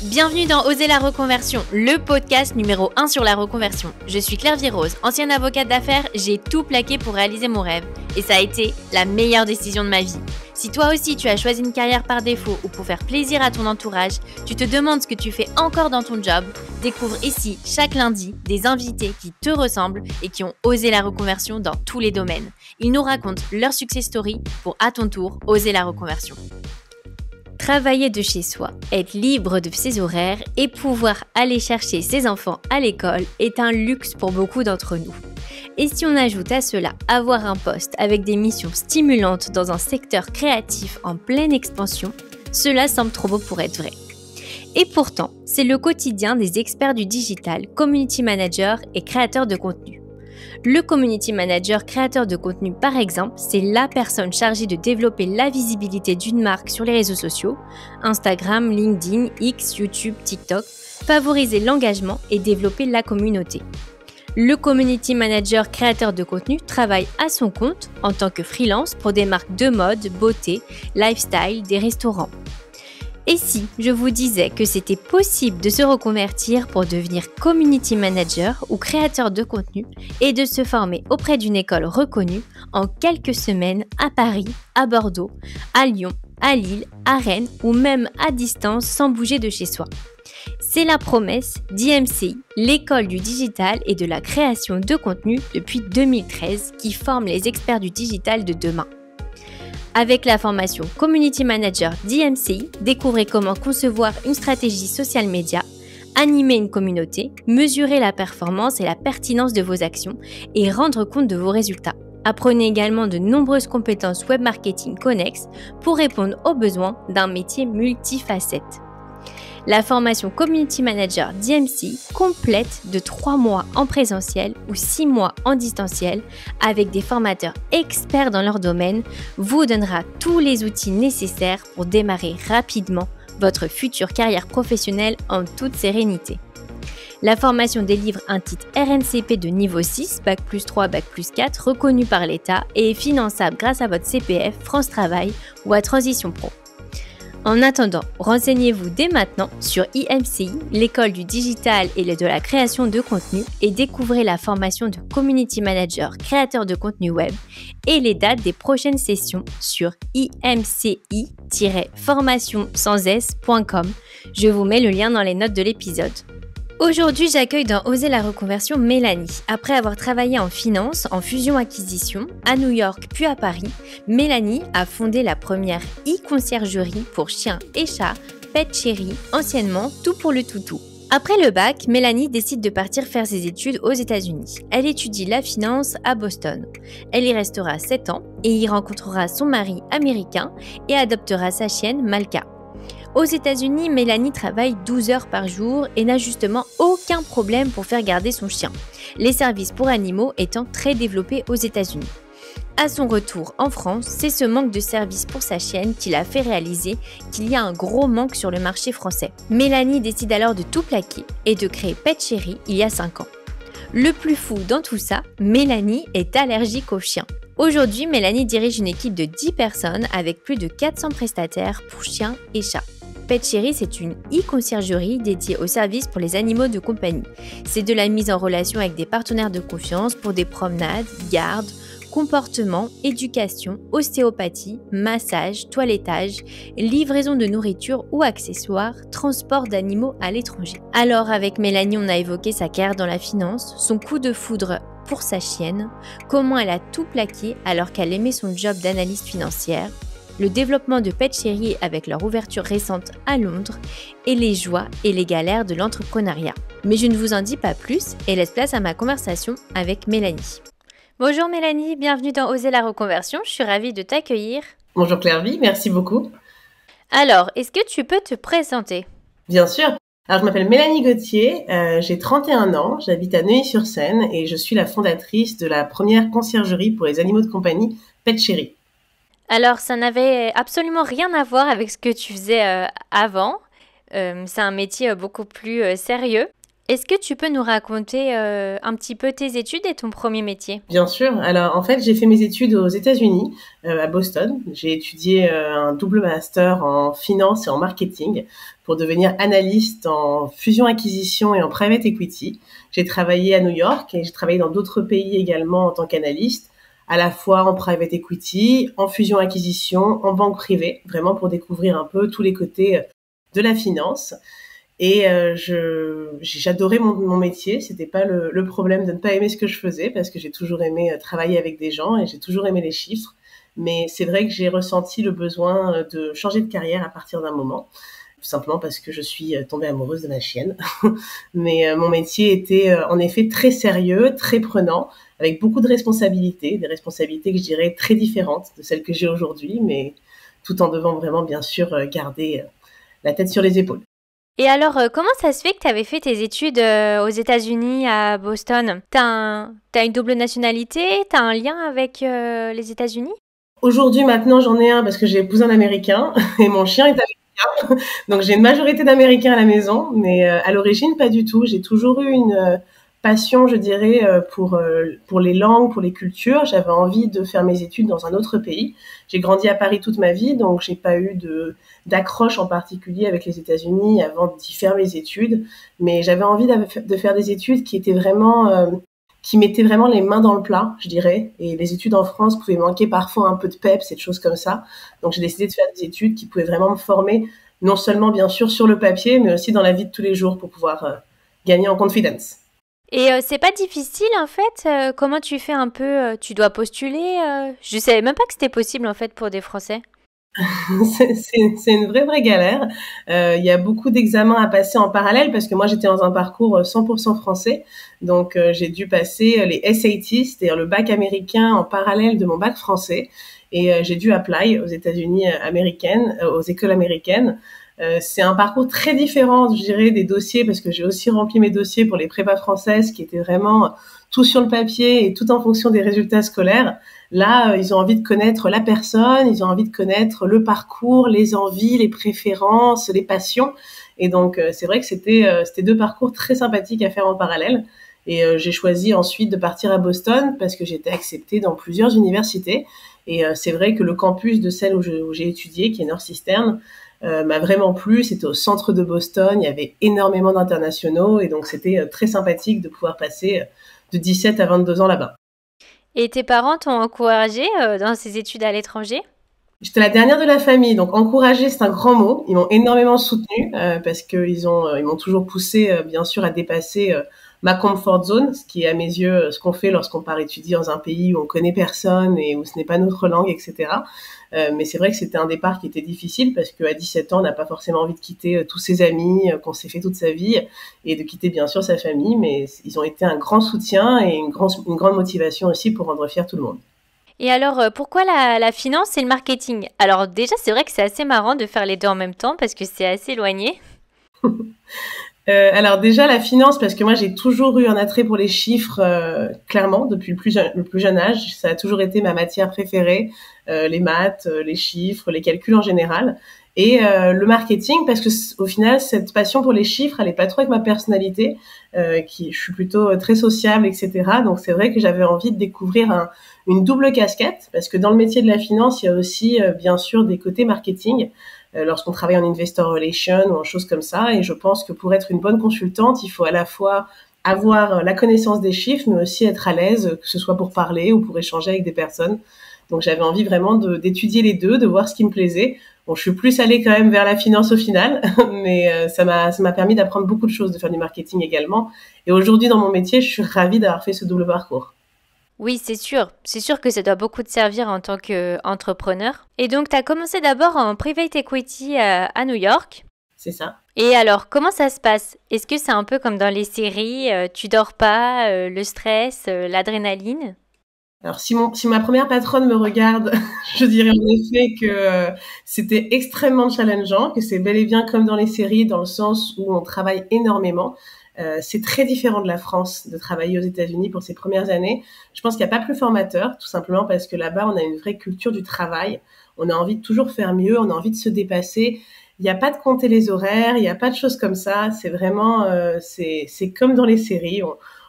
Bienvenue dans Oser la reconversion, le podcast numéro 1 sur la reconversion. Je suis Claire Virose, ancienne avocate d'affaires, j'ai tout plaqué pour réaliser mon rêve. Et ça a été la meilleure décision de ma vie. Si toi aussi tu as choisi une carrière par défaut ou pour faire plaisir à ton entourage, tu te demandes ce que tu fais encore dans ton job, découvre ici chaque lundi des invités qui te ressemblent et qui ont osé la reconversion dans tous les domaines. Ils nous racontent leur success story pour à ton tour oser la reconversion. Travailler de chez soi, être libre de ses horaires et pouvoir aller chercher ses enfants à l'école est un luxe pour beaucoup d'entre nous. Et si on ajoute à cela avoir un poste avec des missions stimulantes dans un secteur créatif en pleine expansion, cela semble trop beau pour être vrai. Et pourtant, c'est le quotidien des experts du digital, community manager et créateurs de contenu. Le community manager créateur de contenu, par exemple, c'est la personne chargée de développer la visibilité d'une marque sur les réseaux sociaux, Instagram, LinkedIn, X, YouTube, TikTok, favoriser l'engagement et développer la communauté. Le community manager créateur de contenu travaille à son compte en tant que freelance pour des marques de mode, beauté, lifestyle, des restaurants. Et si je vous disais que c'était possible de se reconvertir pour devenir community manager ou créateur de contenu et de se former auprès d'une école reconnue en quelques semaines à Paris, à Bordeaux, à Lyon, à Lille, à Rennes ou même à distance sans bouger de chez soi. C'est la promesse d'IMCI, l'école du digital et de la création de contenu depuis 2013 qui forme les experts du digital de demain. Avec la formation Community Manager d'IMCI, découvrez comment concevoir une stratégie social media, animer une communauté, mesurer la performance et la pertinence de vos actions et rendre compte de vos résultats. Apprenez également de nombreuses compétences web marketing connexes pour répondre aux besoins d'un métier multifacette. La formation Community Manager d'IMCI complète de 3 mois en présentiel ou 6 mois en distanciel avec des formateurs experts dans leur domaine vous donnera tous les outils nécessaires pour démarrer rapidement votre future carrière professionnelle en toute sérénité. La formation délivre un titre RNCP de niveau 6, Bac+3, Bac+4 reconnu par l'État et est finançable grâce à votre CPF, France Travail ou à Transition Pro. En attendant, renseignez-vous dès maintenant sur IMCI, l'école du digital et de la création de contenu et découvrez la formation de Community Manager, créateur de contenu web et les dates des prochaines sessions sur imci-formation.com. Je vous mets le lien dans les notes de l'épisode. Aujourd'hui, j'accueille dans Oser la reconversion Mélanie. Après avoir travaillé en finance, en fusion-acquisition, à New York puis à Paris, Mélanie a fondé la première e-conciergerie pour chiens et chats, Pet Chéri, anciennement Tout pour le toutou. Après le bac, Mélanie décide de partir faire ses études aux États-Unis. Elle étudie la finance à Boston. Elle y restera 7 ans et y rencontrera son mari américain et adoptera sa chienne Malka. Aux États-Unis, Mélanie travaille 12 heures par jour et n'a justement aucun problème pour faire garder son chien, les services pour animaux étant très développés aux États-Unis. À son retour en France, c'est ce manque de services pour sa chienne qui l'a fait réaliser qu'il y a un gros manque sur le marché français. Mélanie décide alors de tout plaquer et de créer Pet Chéri il y a 5 ans. Le plus fou dans tout ça, Mélanie est allergique aux chiens. Aujourd'hui, Mélanie dirige une équipe de 10 personnes avec plus de 400 prestataires pour chiens et chats. Pet Chéri, c'est une e-conciergerie dédiée aux services pour les animaux de compagnie. C'est de la mise en relation avec des partenaires de confiance pour des promenades, gardes, comportement, éducation, ostéopathie, massage, toilettage, livraison de nourriture ou accessoires, transport d'animaux à l'étranger. Alors avec Mélanie, on a évoqué sa carrière dans la finance, son coup de foudre pour sa chienne, comment elle a tout plaqué alors qu'elle aimait son job d'analyste financière, le développement de Pet Chéri avec leur ouverture récente à Londres et les joies et les galères de l'entrepreneuriat. Mais je ne vous en dis pas plus et laisse place à ma conversation avec Mélanie. Bonjour Mélanie, bienvenue dans Oser la reconversion, je suis ravie de t'accueillir. Bonjour Claire-Vie, merci beaucoup. Alors, est-ce que tu peux te présenter ? Bien sûr. Alors, je m'appelle Mélanie Gauthier, j'ai 31 ans, j'habite à Neuilly-sur-Seine et je suis la fondatrice de la première conciergerie pour les animaux de compagnie, Pet Chéri. Alors, ça n'avait absolument rien à voir avec ce que tu faisais avant. C'est un métier beaucoup plus sérieux. Est-ce que tu peux nous raconter un petit peu tes études et ton premier métier? Bien sûr. Alors, en fait, j'ai fait mes études aux États-Unis, à Boston. J'ai étudié un double master en finance et en marketing pour devenir analyste en fusion-acquisition et en private equity. J'ai travaillé à New York et j'ai travaillé dans d'autres pays également en tant qu'analyste, à la fois en private equity, en fusion-acquisition, en banque privée, vraiment pour découvrir un peu tous les côtés de la finance. Et j'adorais mon métier. C'était pas le problème de ne pas aimer ce que je faisais parce que j'ai toujours aimé travailler avec des gens et j'ai toujours aimé les chiffres. Mais c'est vrai que j'ai ressenti le besoin de changer de carrière à partir d'un moment, tout simplement parce que je suis tombée amoureuse de ma chienne. Mais mon métier était en effet très sérieux, très prenant, avec beaucoup de responsabilités, des responsabilités que je dirais très différentes de celles que j'ai aujourd'hui, mais tout en devant vraiment bien sûr garder la tête sur les épaules. Et alors, comment ça se fait que tu avais fait tes études aux États-Unis, à Boston? T'as une double nationalité? T'as un lien avec les États-Unis? Aujourd'hui, maintenant, j'en ai un parce que j'ai épousé un Américain et mon chien est américain. Donc, j'ai une majorité d'Américains à la maison, mais à l'origine, pas du tout. J'ai toujours eu une passion, je dirais, pour les langues, pour les cultures. J'avais envie de faire mes études dans un autre pays. J'ai grandi à Paris toute ma vie, donc j'ai pas eu d'accroche en particulier avec les États-Unis avant d'y faire mes études. Mais j'avais envie de faire des études qui étaient vraiment qui mettaient vraiment les mains dans le plat, je dirais. Et les études en France pouvaient manquer parfois un peu de peps et de choses comme ça. Donc j'ai décidé de faire des études qui pouvaient vraiment me former, non seulement bien sûr sur le papier, mais aussi dans la vie de tous les jours pour pouvoir gagner en confidence. Et c'est pas difficile en fait? Comment tu fais un peu? Tu dois postuler? Je savais même pas que c'était possible en fait pour des Français. C'est une vraie galère. Il y a beaucoup d'examens à passer en parallèle parce que moi j'étais dans un parcours 100% français, donc j'ai dû passer les SAT, c'est-à-dire le bac américain en parallèle de mon bac français, et j'ai dû apply aux États-Unis américaines, aux écoles américaines. C'est un parcours très différent, je dirais, des dossiers parce que j'ai aussi rempli mes dossiers pour les prépas françaises qui étaient vraiment tout sur le papier et tout en fonction des résultats scolaires. Là, ils ont envie de connaître la personne, ils ont envie de connaître le parcours, les envies, les préférences, les passions. Et donc, c'est vrai que c'était deux parcours très sympathiques à faire en parallèle. Et j'ai choisi ensuite de partir à Boston parce que j'étais acceptée dans plusieurs universités. Et c'est vrai que le campus de celle où j'ai étudié, qui est Northeastern, m'a vraiment plu. C'était au centre de Boston, il y avait énormément d'internationaux et donc c'était très sympathique de pouvoir passer de 17 à 22 ans là-bas. Et tes parents t'ont encouragé dans ces études à l'étranger? J'étais la dernière de la famille, donc encourager, c'est un grand mot. Ils m'ont énormément soutenue parce ils m'ont toujours poussé, bien sûr, à dépasser ma comfort zone, ce qui est à mes yeux ce qu'on fait lorsqu'on part étudier dans un pays où on connaît personne et où ce n'est pas notre langue, etc. Mais c'est vrai que c'était un départ qui était difficile parce qu'à 17 ans, on n'a pas forcément envie de quitter tous ses amis qu'on s'est fait toute sa vie et de quitter bien sûr sa famille, mais ils ont été un grand soutien et une grande motivation aussi pour rendre fier tout le monde. Et alors, pourquoi la finance et le marketing? Alors déjà, c'est vrai que c'est assez marrant de faire les deux en même temps parce que c'est assez éloigné. Alors déjà la finance parce que moi j'ai toujours eu un attrait pour les chiffres clairement depuis le plus jeune âge, ça a toujours été ma matière préférée, les maths, les chiffres, les calculs en général, et le marketing parce que au final cette passion pour les chiffres elle est pas trop avec ma personnalité, je suis plutôt très sociable, etc. Donc c'est vrai que j'avais envie de découvrir une double casquette parce que dans le métier de la finance il y a aussi bien sûr des côtés marketing lorsqu'on travaille en investor relation ou en choses comme ça. Et je pense que pour être une bonne consultante, il faut à la fois avoir la connaissance des chiffres, mais aussi être à l'aise, que ce soit pour parler ou pour échanger avec des personnes. Donc j'avais envie vraiment d'étudier les deux, de voir ce qui me plaisait. Bon, je suis plus allée quand même vers la finance au final, mais ça m'a permis d'apprendre beaucoup de choses, de faire du marketing également. Et aujourd'hui, dans mon métier, je suis ravie d'avoir fait ce double parcours. Oui, c'est sûr. C'est sûr que ça doit beaucoup te servir en tant qu'entrepreneur. Et donc, tu as commencé d'abord en private equity à New York. C'est ça. Et alors, comment ça se passe? Est-ce que c'est un peu comme dans les séries, tu dors pas, le stress, l'adrénaline? Alors, si ma première patronne me regarde, je dirais en effet que c'était extrêmement challengeant, que c'est bel et bien comme dans les séries, dans le sens où on travaille énormément. C'est très différent de la France de travailler aux États-Unis pour ces premières années. Je pense qu'il n'y a pas plus formateur, tout simplement parce que là-bas, on a une vraie culture du travail. On a envie de toujours faire mieux, on a envie de se dépasser. il n'y a pas de compter les horaires, il n'y a pas de choses comme ça. C'est vraiment, c'est comme dans les séries.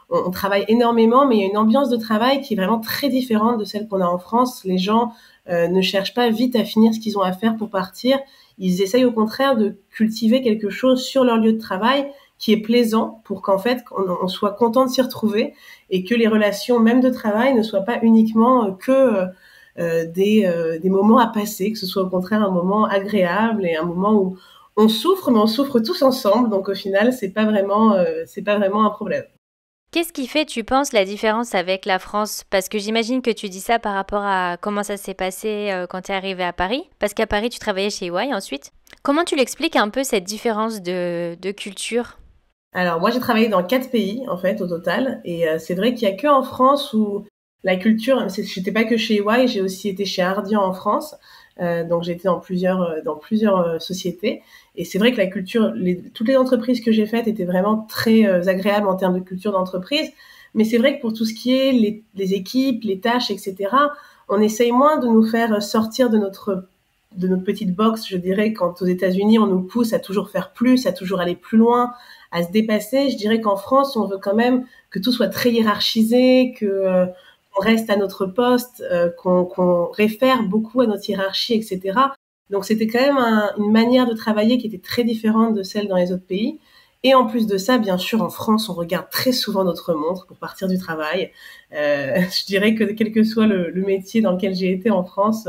On travaille énormément, mais il y a une ambiance de travail qui est vraiment très différente de celle qu'on a en France. Les gens ne cherchent pas vite à finir ce qu'ils ont à faire pour partir. Ils essayent au contraire de cultiver quelque chose sur leur lieu de travail qui est plaisant pour qu'en fait on soit content de s'y retrouver et que les relations même de travail ne soient pas uniquement que des moments à passer, que ce soit au contraire un moment agréable et un moment où on souffre, mais on souffre tous ensemble. Donc au final, c'est pas vraiment un problème. Qu'est-ce qui fait, tu penses, la différence avec la France? Parce que j'imagine que tu dis ça par rapport à comment ça s'est passé quand tu es arrivé à Paris. Parce qu'à Paris, tu travaillais chez EY ensuite. Comment tu l'expliques un peu cette différence de culture? Alors moi, j'ai travaillé dans 4 pays en fait au total, et c'est vrai qu'il y a que en France où la culture. J'étais pas que chez EY, j'ai aussi été chez Ardian en France. Donc j'ai été dans plusieurs sociétés. Et c'est vrai que la culture, toutes les entreprises que j'ai faites étaient vraiment très agréables en termes de culture d'entreprise. Mais c'est vrai que pour tout ce qui est les équipes, les tâches, etc., on essaye moins de nous faire sortir de notre petite box, je dirais, quand aux États-Unis, on nous pousse à toujours faire plus, à toujours aller plus loin, à se dépasser. Je dirais qu'en France, on veut quand même que tout soit très hiérarchisé, qu'on reste à notre poste, qu'on réfère beaucoup à notre hiérarchie, etc. Donc c'était quand même une manière de travailler qui était très différente de celle dans les autres pays. Et en plus de ça, bien sûr, en France, on regarde très souvent notre montre pour partir du travail. Je dirais que quel que soit le métier dans lequel j'ai été en France,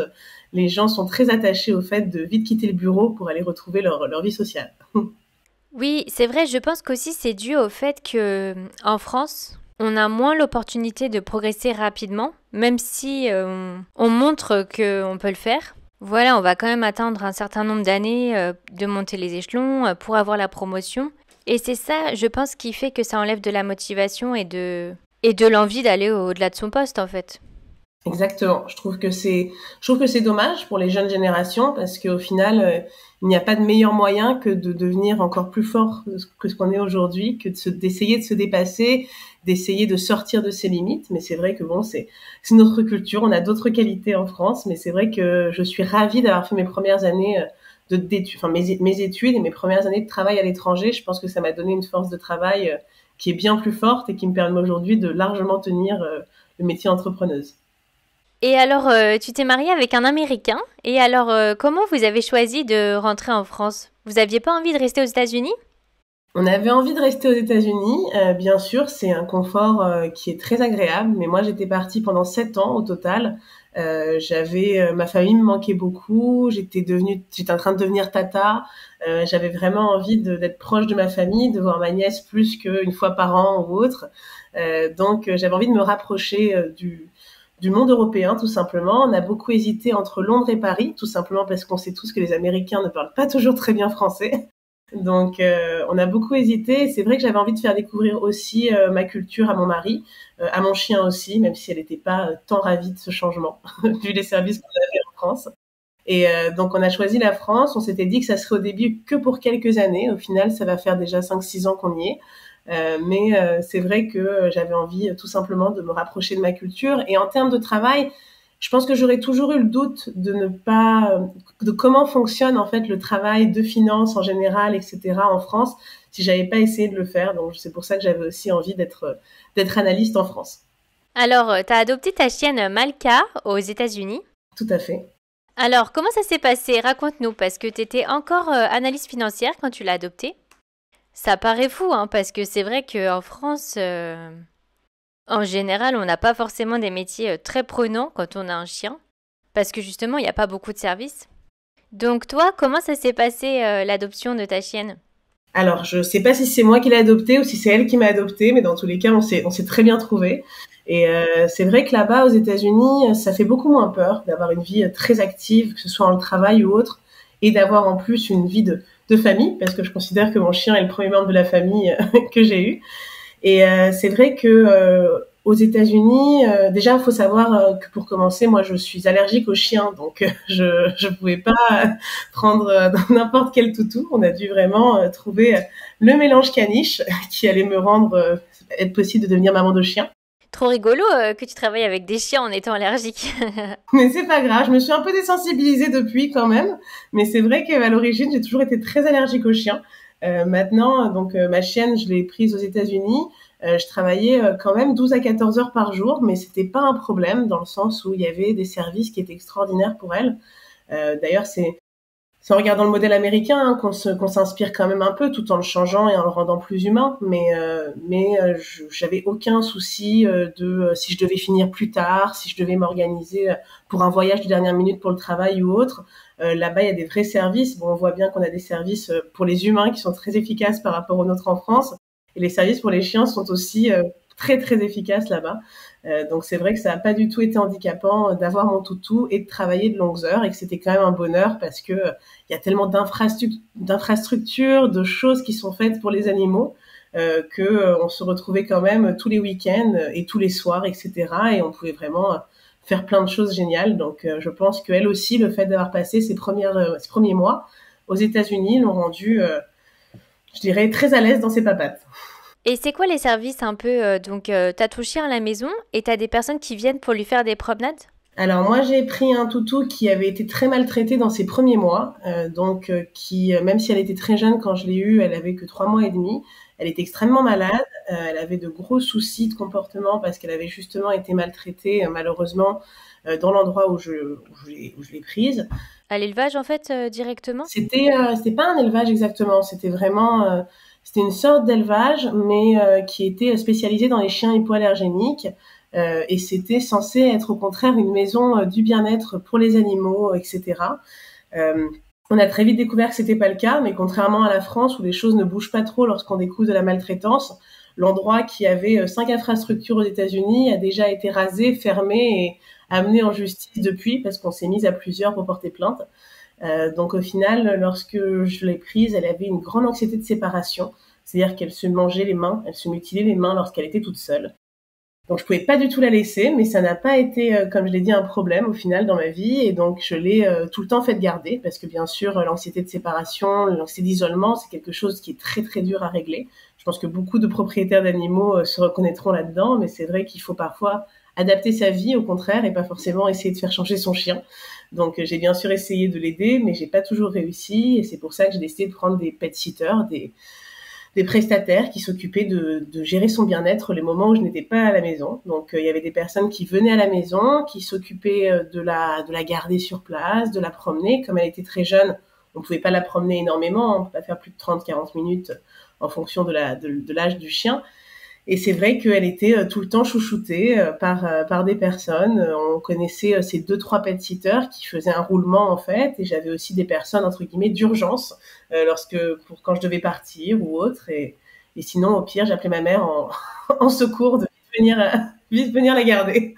les gens sont très attachés au fait de vite quitter le bureau pour aller retrouver leur vie sociale. Oui, c'est vrai, je pense qu'aussi c'est dû au fait que en France, on a moins l'opportunité de progresser rapidement, même si on montre qu'on peut le faire. Voilà, on va quand même attendre un certain nombre d'années de monter les échelons pour avoir la promotion. Et c'est ça, je pense, qui fait que ça enlève de la motivation et de l'envie d'aller au-delà de son poste, en fait. Exactement. Je trouve que c'est dommage pour les jeunes générations parce qu'au final, il n'y a pas de meilleur moyen que de devenir encore plus fort que ce qu'on est aujourd'hui, que d'essayer de se dépasser, d'essayer de sortir de ses limites. Mais c'est vrai que bon, c'est notre culture. On a d'autres qualités en France, mais c'est vrai que je suis ravie d'avoir fait mes premières années d'études, enfin mes études et mes premières années de travail à l'étranger. Je pense que ça m'a donné une force de travail qui est bien plus forte et qui me permet aujourd'hui de largement tenir le métier d'entrepreneuse. Et alors, tu t'es mariée avec un Américain. Et alors, comment vous avez choisi de rentrer en France? Vous aviez pas envie de rester aux États-Unis? On avait envie de rester aux États-Unis. Bien sûr, c'est un confort qui est très agréable. Mais moi, j'étais partie pendant 7 ans au total. Ma famille me manquait beaucoup. J'étais en train de devenir tata. J'avais vraiment envie d'être proche de ma famille, de voir ma nièce plus qu'une fois par an ou autre. Donc, j'avais envie de me rapprocher du monde européen, tout simplement. On a beaucoup hésité entre Londres et Paris, tout simplement parce qu'on sait tous que les Américains ne parlent pas toujours très bien français. Donc, on a beaucoup hésité. C'est vrai que j'avais envie de faire découvrir aussi ma culture à mon mari, à mon chien aussi, même si elle n'était pas tant ravie de ce changement, vu les services qu'on avait en France. Et donc, on a choisi la France. On s'était dit que ça serait au début que pour quelques années. Au final, ça va faire déjà 5-6 ans qu'on y est. Mais c'est vrai que j'avais envie tout simplement de me rapprocher de ma culture. Et en termes de travail, je pense que j'aurais toujours eu le doute de comment fonctionne en fait le travail de finance en général, etc. en France, si j'avais pas essayé de le faire. Donc c'est pour ça que j'avais aussi envie d'être analyste en France. Alors, tu as adopté ta chienne Malka aux États-Unis. Tout à fait. Alors, comment ça s'est passé? Raconte-nous, parce que tu étais encore analyste financière quand tu l'as adoptée. Ça paraît fou, hein, parce que c'est vrai qu'en France, en général, on n'a pas forcément des métiers très prenants quand on a un chien, parce que justement, il n'y a pas beaucoup de services. Donc toi, comment ça s'est passé l'adoption de ta chienne? Alors, je sais pas si c'est moi qui l'ai adoptée ou si c'est elle qui m'a adoptée, mais dans tous les cas, on s'est très bien trouvés. Et c'est vrai que là-bas, aux États-Unis, ça fait beaucoup moins peur d'avoir une vie très active, que ce soit dans le travail ou autre, et d'avoir en plus une vie de famille, parce que je considère que mon chien est le premier membre de la famille que j'ai eu. Et c'est vrai que aux États-Unis, déjà, il faut savoir que pour commencer, moi, je suis allergique aux chiens, donc je pouvais pas prendre n'importe quel toutou. On a dû vraiment trouver le mélange caniche qui allait me rendre être possible de devenir maman de chien. Trop rigolo que tu travailles avec des chiens en étant allergique. Mais c'est pas grave, je me suis un peu désensibilisée depuis quand même. Mais c'est vrai qu'à l'origine, j'ai toujours été très allergique aux chiens. Maintenant, donc ma chienne, je l'ai prise aux États-Unis. Je travaillais quand même 12 à 14 heures par jour, mais c'était pas un problème dans le sens où il y avait des services qui étaient extraordinaires pour elle. D'ailleurs, c'est en regardant le modèle américain qu'on s'inspire quand même un peu, tout en le changeant et en le rendant plus humain. J'avais aucun souci si je devais finir plus tard, si je devais m'organiser pour un voyage de dernière minute pour le travail ou autre. Là-bas, il y a des vrais services. Bon, on voit bien qu'on a des services pour les humains qui sont très efficaces par rapport aux nôtres en France. Et les services pour les chiens sont aussi très, très efficaces là-bas. Donc c'est vrai que ça n'a pas du tout été handicapant d'avoir mon toutou et de travailler de longues heures et que c'était quand même un bonheur parce que il y a tellement d'infrastructures, de choses qui sont faites pour les animaux que on se retrouvait quand même tous les week-ends et tous les soirs, etc. Et on pouvait vraiment faire plein de choses géniales. Donc je pense qu'elle aussi, le fait d'avoir passé ses premiers mois aux États-Unis l'ont rendue, je dirais, très à l'aise dans ses papates. Et c'est quoi les services un peu t'as ton chien à la maison et t'as des personnes qui viennent pour lui faire des promenades? Alors moi j'ai pris un toutou qui avait été très maltraité dans ses premiers mois, même si elle était très jeune quand je l'ai eue, elle avait que 3 mois et demi. Elle était extrêmement malade, elle avait de gros soucis de comportement parce qu'elle avait justement été maltraitée malheureusement dans l'endroit où je l'ai prise. À l'élevage en fait directement? C'était pas un élevage exactement, c'était vraiment c'était une sorte d'élevage mais qui était spécialisé dans les chiens hypoallergéniques. Et c'était censé être au contraire une maison du bien-être pour les animaux, etc. On a très vite découvert que c'était pas le cas, mais contrairement à la France où les choses ne bougent pas trop lorsqu'on découvre de la maltraitance, l'endroit qui avait 5 infrastructures aux États-Unis a déjà été rasé, fermé et amené en justice depuis parce qu'on s'est mis à plusieurs pour porter plainte. Donc au final, lorsque je l'ai prise, elle avait une grande anxiété de séparation, c'est-à-dire qu'elle se mangeait les mains, elle se mutilait les mains lorsqu'elle était toute seule. Donc je pouvais pas du tout la laisser, mais ça n'a pas été, comme je l'ai dit, un problème au final dans ma vie. Et donc je l'ai tout le temps fait garder parce que bien sûr l'anxiété de séparation, l'anxiété d'isolement, c'est quelque chose qui est très très dur à régler. Je pense que beaucoup de propriétaires d'animaux se reconnaîtront là-dedans, mais c'est vrai qu'il faut parfois adapter sa vie au contraire et pas forcément essayer de faire changer son chien. Donc j'ai bien sûr essayé de l'aider, mais j'ai pas toujours réussi. Et c'est pour ça que j'ai décidé de prendre des pet sitters, des prestataires qui s'occupaient de gérer son bien-être les moments où je n'étais pas à la maison. Donc il y avait des personnes qui venaient à la maison, qui s'occupaient de la garder sur place, de la promener. Comme elle était très jeune, on ne pouvait pas la promener énormément, on ne peut pas faire plus de 30-40 minutes en fonction de l'âge du chien. Et c'est vrai qu'elle était tout le temps chouchoutée par des personnes. On connaissait ces 2-3 pet-sitters qui faisaient un roulement en fait. Et j'avais aussi des personnes entre guillemets d'urgence quand je devais partir ou autre. Et sinon au pire j'appelais ma mère en secours de vite venir la garder.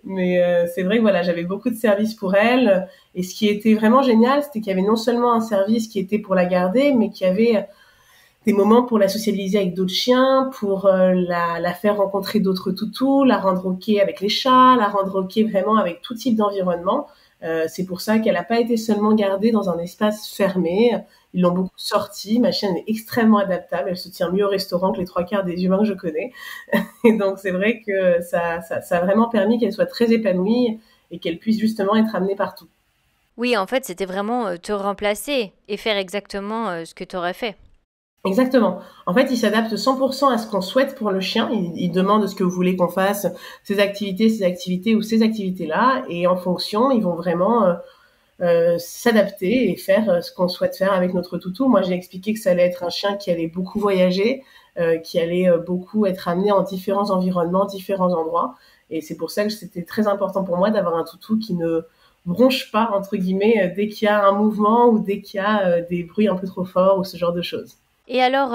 Mais c'est vrai que voilà, j'avais beaucoup de services pour elle. Et ce qui était vraiment génial, c'était qu'il y avait non seulement un service qui était pour la garder, mais qu'il y avait des moments pour la socialiser avec d'autres chiens, pour la faire rencontrer d'autres toutous, la rendre OK avec les chats, la rendre OK vraiment avec tout type d'environnement. C'est pour ça qu'elle n'a pas été seulement gardée dans un espace fermé. Ils l'ont beaucoup sortie. Ma chienne est extrêmement adaptable. Elle se tient mieux au restaurant que les 3/4 des humains que je connais. Et donc, c'est vrai que ça a vraiment permis qu'elle soit très épanouie et qu'elle puisse justement être amenée partout. Oui, en fait, c'était vraiment te remplacer et faire exactement ce que tu aurais fait. Exactement. En fait, il s'adapte 100% à ce qu'on souhaite pour le chien. Il demande ce que vous voulez qu'on fasse, ces activités ou ces activités-là. Et en fonction, ils vont vraiment s'adapter et faire ce qu'on souhaite faire avec notre toutou. Moi, j'ai expliqué que ça allait être un chien qui allait beaucoup voyager, qui allait beaucoup être amené en différents environnements, différents endroits. Et c'est pour ça que c'était très important pour moi d'avoir un toutou qui ne bronche pas, entre guillemets, dès qu'il y a un mouvement ou dès qu'il y a des bruits un peu trop forts ou ce genre de choses. Et alors,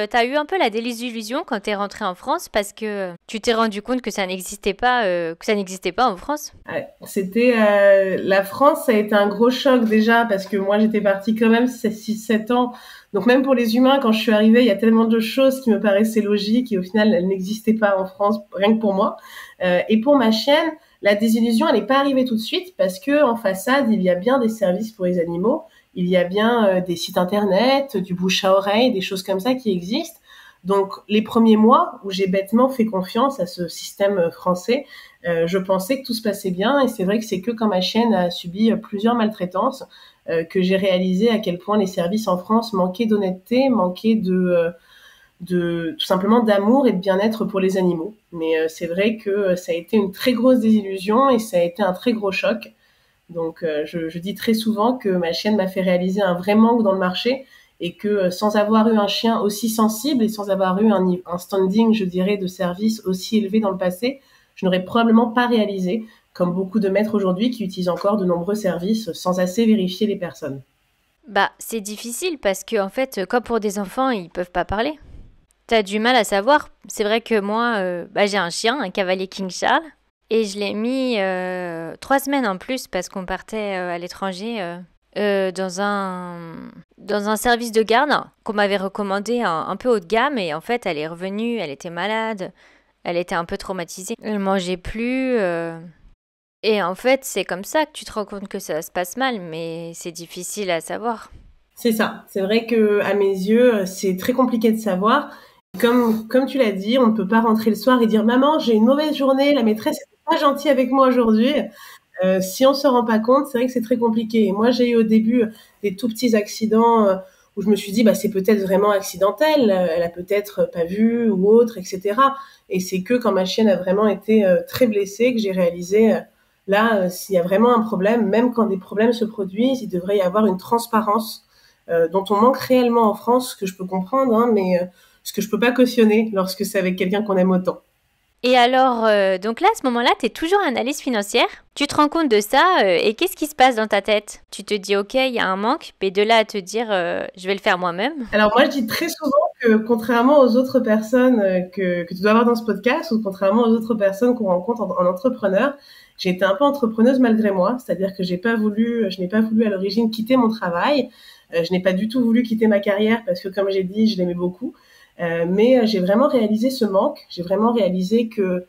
t'as eu un peu la désillusion quand t'es rentrée en France parce que tu t'es rendu compte que ça n'existait pas en France? Ouais, la France, ça a été un gros choc déjà parce que moi j'étais partie quand même 6-7 ans. Donc même pour les humains, quand je suis arrivée, il y a tellement de choses qui me paraissaient logiques et au final elles n'existaient pas en France, rien que pour moi. Et pour ma chienne, la désillusion, elle n'est pas arrivée tout de suite parce que en façade, il y a bien des services pour les animaux. Il y a bien des sites internet, du bouche à oreille, des choses comme ça qui existent. Donc, les premiers mois où j'ai bêtement fait confiance à ce système français, je pensais que tout se passait bien. Et c'est vrai que c'est que quand ma chienne a subi plusieurs maltraitances que j'ai réalisé à quel point les services en France manquaient d'honnêteté, manquaient de tout simplement d'amour et de bien-être pour les animaux. Mais c'est vrai que ça a été une très grosse désillusion et ça a été un très gros choc. Donc je dis très souvent que ma chienne m'a fait réaliser un vrai manque dans le marché et que sans avoir eu un chien aussi sensible et sans avoir eu un standing, je dirais, de service aussi élevé dans le passé, je n'aurais probablement pas réalisé, comme beaucoup de maîtres aujourd'hui qui utilisent encore de nombreux services sans assez vérifier les personnes. Bah, c'est difficile parce que, en fait, comme pour des enfants, ils peuvent pas parler. T'as du mal à savoir. C'est vrai que moi, j'ai un chien, un cavalier King Charles, et je l'ai mis 3 semaines en plus parce qu'on partait à l'étranger dans un service de garde qu'on m'avait recommandé un peu haut de gamme, et en fait, elle est revenue, elle était malade, elle était un peu traumatisée, elle mangeait plus. Et en fait, c'est comme ça que tu te rends compte que ça se passe mal, mais c'est difficile à savoir. C'est ça. C'est vrai que à mes yeux, c'est très compliqué de savoir. Comme tu l'as dit, on ne peut pas rentrer le soir et dire maman, j'ai une mauvaise journée, la maîtresse n'est pas gentille avec moi aujourd'hui. Si on se rend pas compte, c'est vrai que c'est très compliqué. Et moi, j'ai eu au début des tout petits accidents où je me suis dit bah c'est peut-être vraiment accidentel, elle a peut-être pas vu ou autre, etc. Et c'est que quand ma chienne a vraiment été très blessée que j'ai réalisé là s'il y a vraiment un problème, même quand des problèmes se produisent, il devrait y avoir une transparence dont on manque réellement en France, ce que je peux comprendre, hein, mais ce que je peux pas cautionner lorsque c'est avec quelqu'un qu'on aime autant. Et alors, donc là, à ce moment-là, tu es toujours analyse financière. Tu te rends compte de ça et qu'est-ce qui se passe dans ta tête? Tu te dis, ok, il y a un manque, mais de là à te dire, je vais le faire moi-même. Alors moi, je dis très souvent que contrairement aux autres personnes que tu dois avoir dans ce podcast, ou contrairement aux autres personnes qu'on rencontre en entrepreneur, j'ai été un peu entrepreneuse malgré moi, c'est-à-dire que je n'ai pas voulu à l'origine quitter mon travail, je n'ai pas du tout voulu quitter ma carrière parce que comme j'ai dit, je l'aimais beaucoup, mais j'ai vraiment réalisé ce manque, j'ai vraiment réalisé que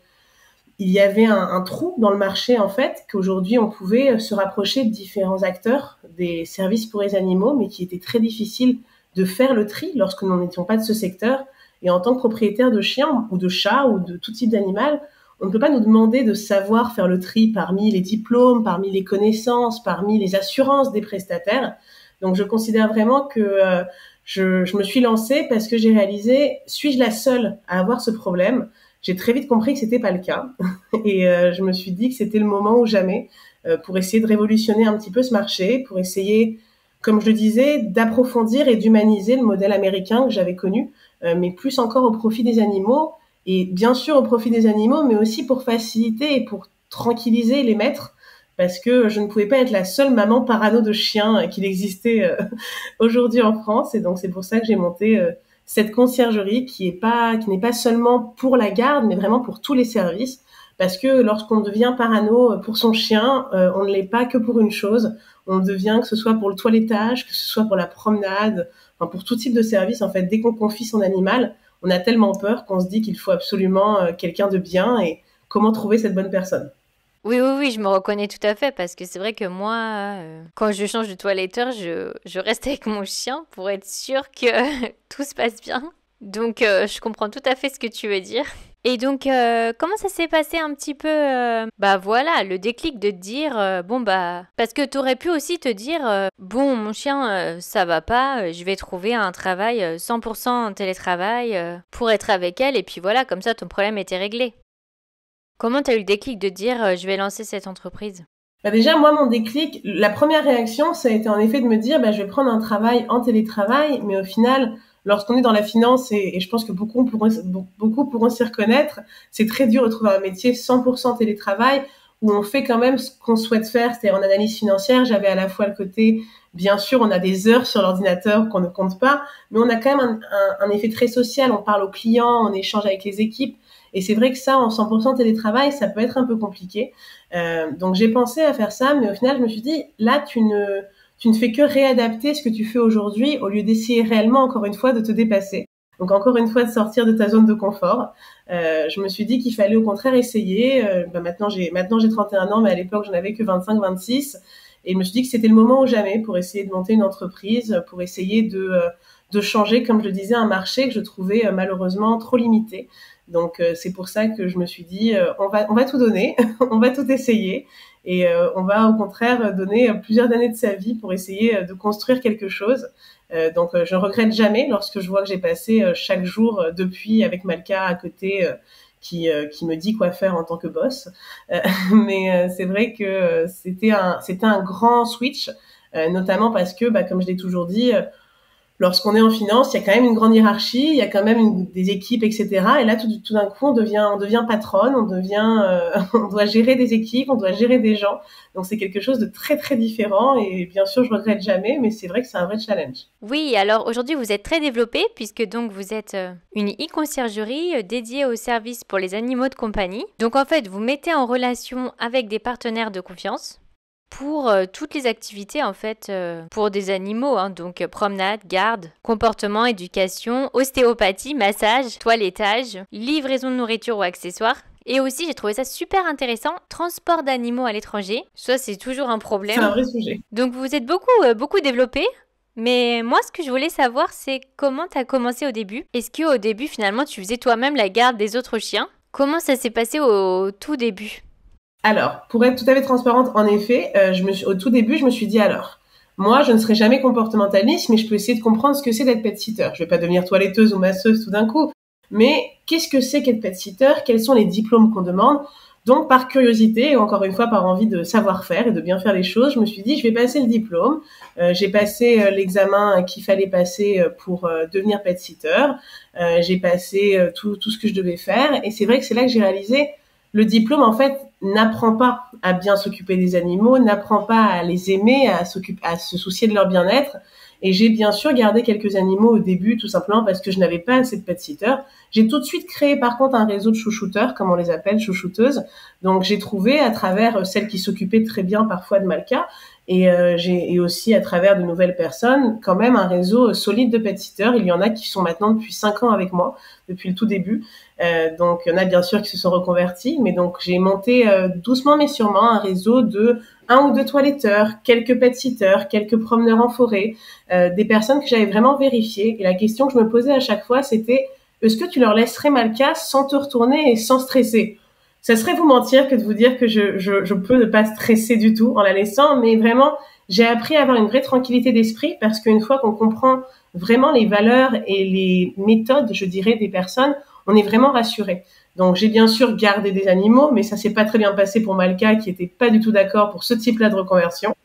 il y avait un trou dans le marché en fait, qu'aujourd'hui on pouvait se rapprocher de différents acteurs des services pour les animaux, mais qui était très difficile de faire le tri lorsque nous n'étions pas de ce secteur. Et en tant que propriétaire de chiens ou de chats ou de tout type d'animal, on ne peut pas nous demander de savoir faire le tri parmi les diplômes, parmi les connaissances, parmi les assurances des prestataires. Donc je considère vraiment que je me suis lancée parce que j'ai réalisé, suis-je la seule à avoir ce problème? J'ai très vite compris que c'était pas le cas et je me suis dit que c'était le moment ou jamais pour essayer de révolutionner un petit peu ce marché, pour essayer, comme je le disais, d'approfondir et d'humaniser le modèle américain que j'avais connu, mais plus encore au profit des animaux et bien sûr au profit des animaux, mais aussi pour faciliter et pour tranquilliser les maîtres parce que je ne pouvais pas être la seule maman parano de chien qu'il existait aujourd'hui en France et donc c'est pour ça que j'ai monté cette conciergerie qui n'est pas seulement pour la garde, mais vraiment pour tous les services. Parce que lorsqu'on devient parano pour son chien, on ne l'est pas que pour une chose. On devient que ce soit pour le toilettage, que ce soit pour la promenade, enfin pour tout type de service. En fait, dès qu'on confie son animal, on a tellement peur qu'on se dit qu'il faut absolument quelqu'un de bien et comment trouver cette bonne personne. Oui, oui, oui, je me reconnais tout à fait parce que c'est vrai que moi, quand je change de toiletteur, je reste avec mon chien pour être sûre que tout se passe bien. Donc, je comprends tout à fait ce que tu veux dire. Et donc, comment ça s'est passé un petit peu bah voilà, le déclic de te dire, bon bah... Parce que t'aurais pu aussi te dire, bon, mon chien, ça va pas, je vais trouver un travail 100% en télétravail pour être avec elle, et puis voilà, comme ça, ton problème était réglé. Comment t'as eu le déclic de dire je vais lancer cette entreprise? Bah déjà, moi, mon déclic, la première réaction, ça a été en effet de me dire, bah, je vais prendre un travail en télétravail, mais au final, lorsqu'on est dans la finance, et je pense que beaucoup pourront s'y reconnaître, c'est très dur de trouver un métier 100% télétravail, où on fait quand même ce qu'on souhaite faire, c'est-à-dire en analyse financière, j'avais à la fois le côté, bien sûr, on a des heures sur l'ordinateur qu'on ne compte pas, mais on a quand même un effet très social, on parle aux clients, on échange avec les équipes, et c'est vrai que ça, en 100% télétravail, ça peut être un peu compliqué. Donc j'ai pensé à faire ça, mais au final je me suis dit là tu ne fais que réadapter ce que tu fais aujourd'hui au lieu d'essayer réellement encore une fois de te dépasser. Donc encore une fois de sortir de ta zone de confort. Je me suis dit qu'il fallait au contraire essayer. Maintenant j'ai 31 ans, mais à l'époque j'en avais que 25-26, et je me suis dit que c'était le moment ou jamais pour essayer de monter une entreprise, pour essayer de changer, comme je le disais, un marché que je trouvais malheureusement trop limité. Donc c'est pour ça que je me suis dit on va tout donner, on va tout essayer et on va au contraire donner plusieurs années de sa vie pour essayer de construire quelque chose. Donc je ne regrette jamais lorsque je vois que j'ai passé chaque jour depuis avec Malka à côté qui me dit quoi faire en tant que boss. Mais c'est vrai que c'était un grand switch, notamment parce que, comme je l'ai toujours dit, lorsqu'on est en finance, il y a quand même une grande hiérarchie, il y a quand même des équipes, etc. Et là, tout d'un coup, on devient patronne, on doit gérer des équipes, on doit gérer des gens. Donc, c'est quelque chose de très, très différent. Et bien sûr, je regrette jamais, mais c'est vrai que c'est un vrai challenge. Oui, alors aujourd'hui, vous êtes très développé puisque donc vous êtes une e-conciergerie dédiée aux services pour les animaux de compagnie. Donc en fait, vous mettez en relation avec des partenaires de confiance pour toutes les activités en fait pour des animaux, hein, donc promenade, garde, comportement, éducation, ostéopathie, massage, toilettage, livraison de nourriture ou accessoires. Et aussi, j'ai trouvé ça super intéressant, transport d'animaux à l'étranger. Ça, c'est toujours un problème. C'est un vrai sujet. Donc vous êtes beaucoup développé. Mais moi, ce que je voulais savoir, c'est comment tu as commencé au début. Est-ce qu'au début, finalement, tu faisais toi-même la garde des autres chiens? Comment ça s'est passé au tout début? Alors, pour être tout à fait transparente, en effet, au tout début, je me suis dit alors, moi, je ne serai jamais comportementaliste, mais je peux essayer de comprendre ce que c'est d'être pet-sitter. Je vais pas devenir toiletteuse ou masseuse tout d'un coup, mais qu'est-ce que c'est qu'être pet-sitter? Quels sont les diplômes qu'on demande? Donc, par curiosité et encore une fois par envie de savoir faire et de bien faire les choses, je me suis dit je vais passer le diplôme. J'ai passé l'examen qu'il fallait passer pour devenir pet-sitter. J'ai passé tout ce que je devais faire et c'est vrai que c'est là que j'ai réalisé le diplôme, en fait, n'apprend pas à bien s'occuper des animaux, n'apprend pas à les aimer, à se soucier de leur bien-être. Et j'ai bien sûr gardé quelques animaux au début, tout simplement parce que je n'avais pas assez de pet-sitters. J'ai tout de suite créé, par contre, un réseau de chouchouteurs, comme on les appelle, chouchouteuses. Donc, j'ai trouvé, à travers celles qui s'occupaient très bien parfois de Malka, et aussi à travers de nouvelles personnes, quand même un réseau solide de pet-sitters. Il y en a qui sont maintenant depuis 5 ans avec moi, depuis le tout début. Donc, il y en a bien sûr qui se sont reconvertis, mais donc j'ai monté doucement mais sûrement un réseau de 1 ou 2 toiletteurs, quelques pet-sitters, quelques promeneurs en forêt, des personnes que j'avais vraiment vérifiées. Et la question que je me posais à chaque fois, c'était est-ce que tu leur laisserais Malka sans te retourner et sans stresser? Ça serait vous mentir que de vous dire que je peux ne pas stresser du tout en la laissant, mais vraiment, j'ai appris à avoir une vraie tranquillité d'esprit parce qu'une fois qu'on comprend vraiment les valeurs et les méthodes, je dirais, des personnes, on est vraiment rassuré. Donc, j'ai bien sûr gardé des animaux, mais ça s'est pas très bien passé pour Malka, qui était pas du tout d'accord pour ce type-là de reconversion.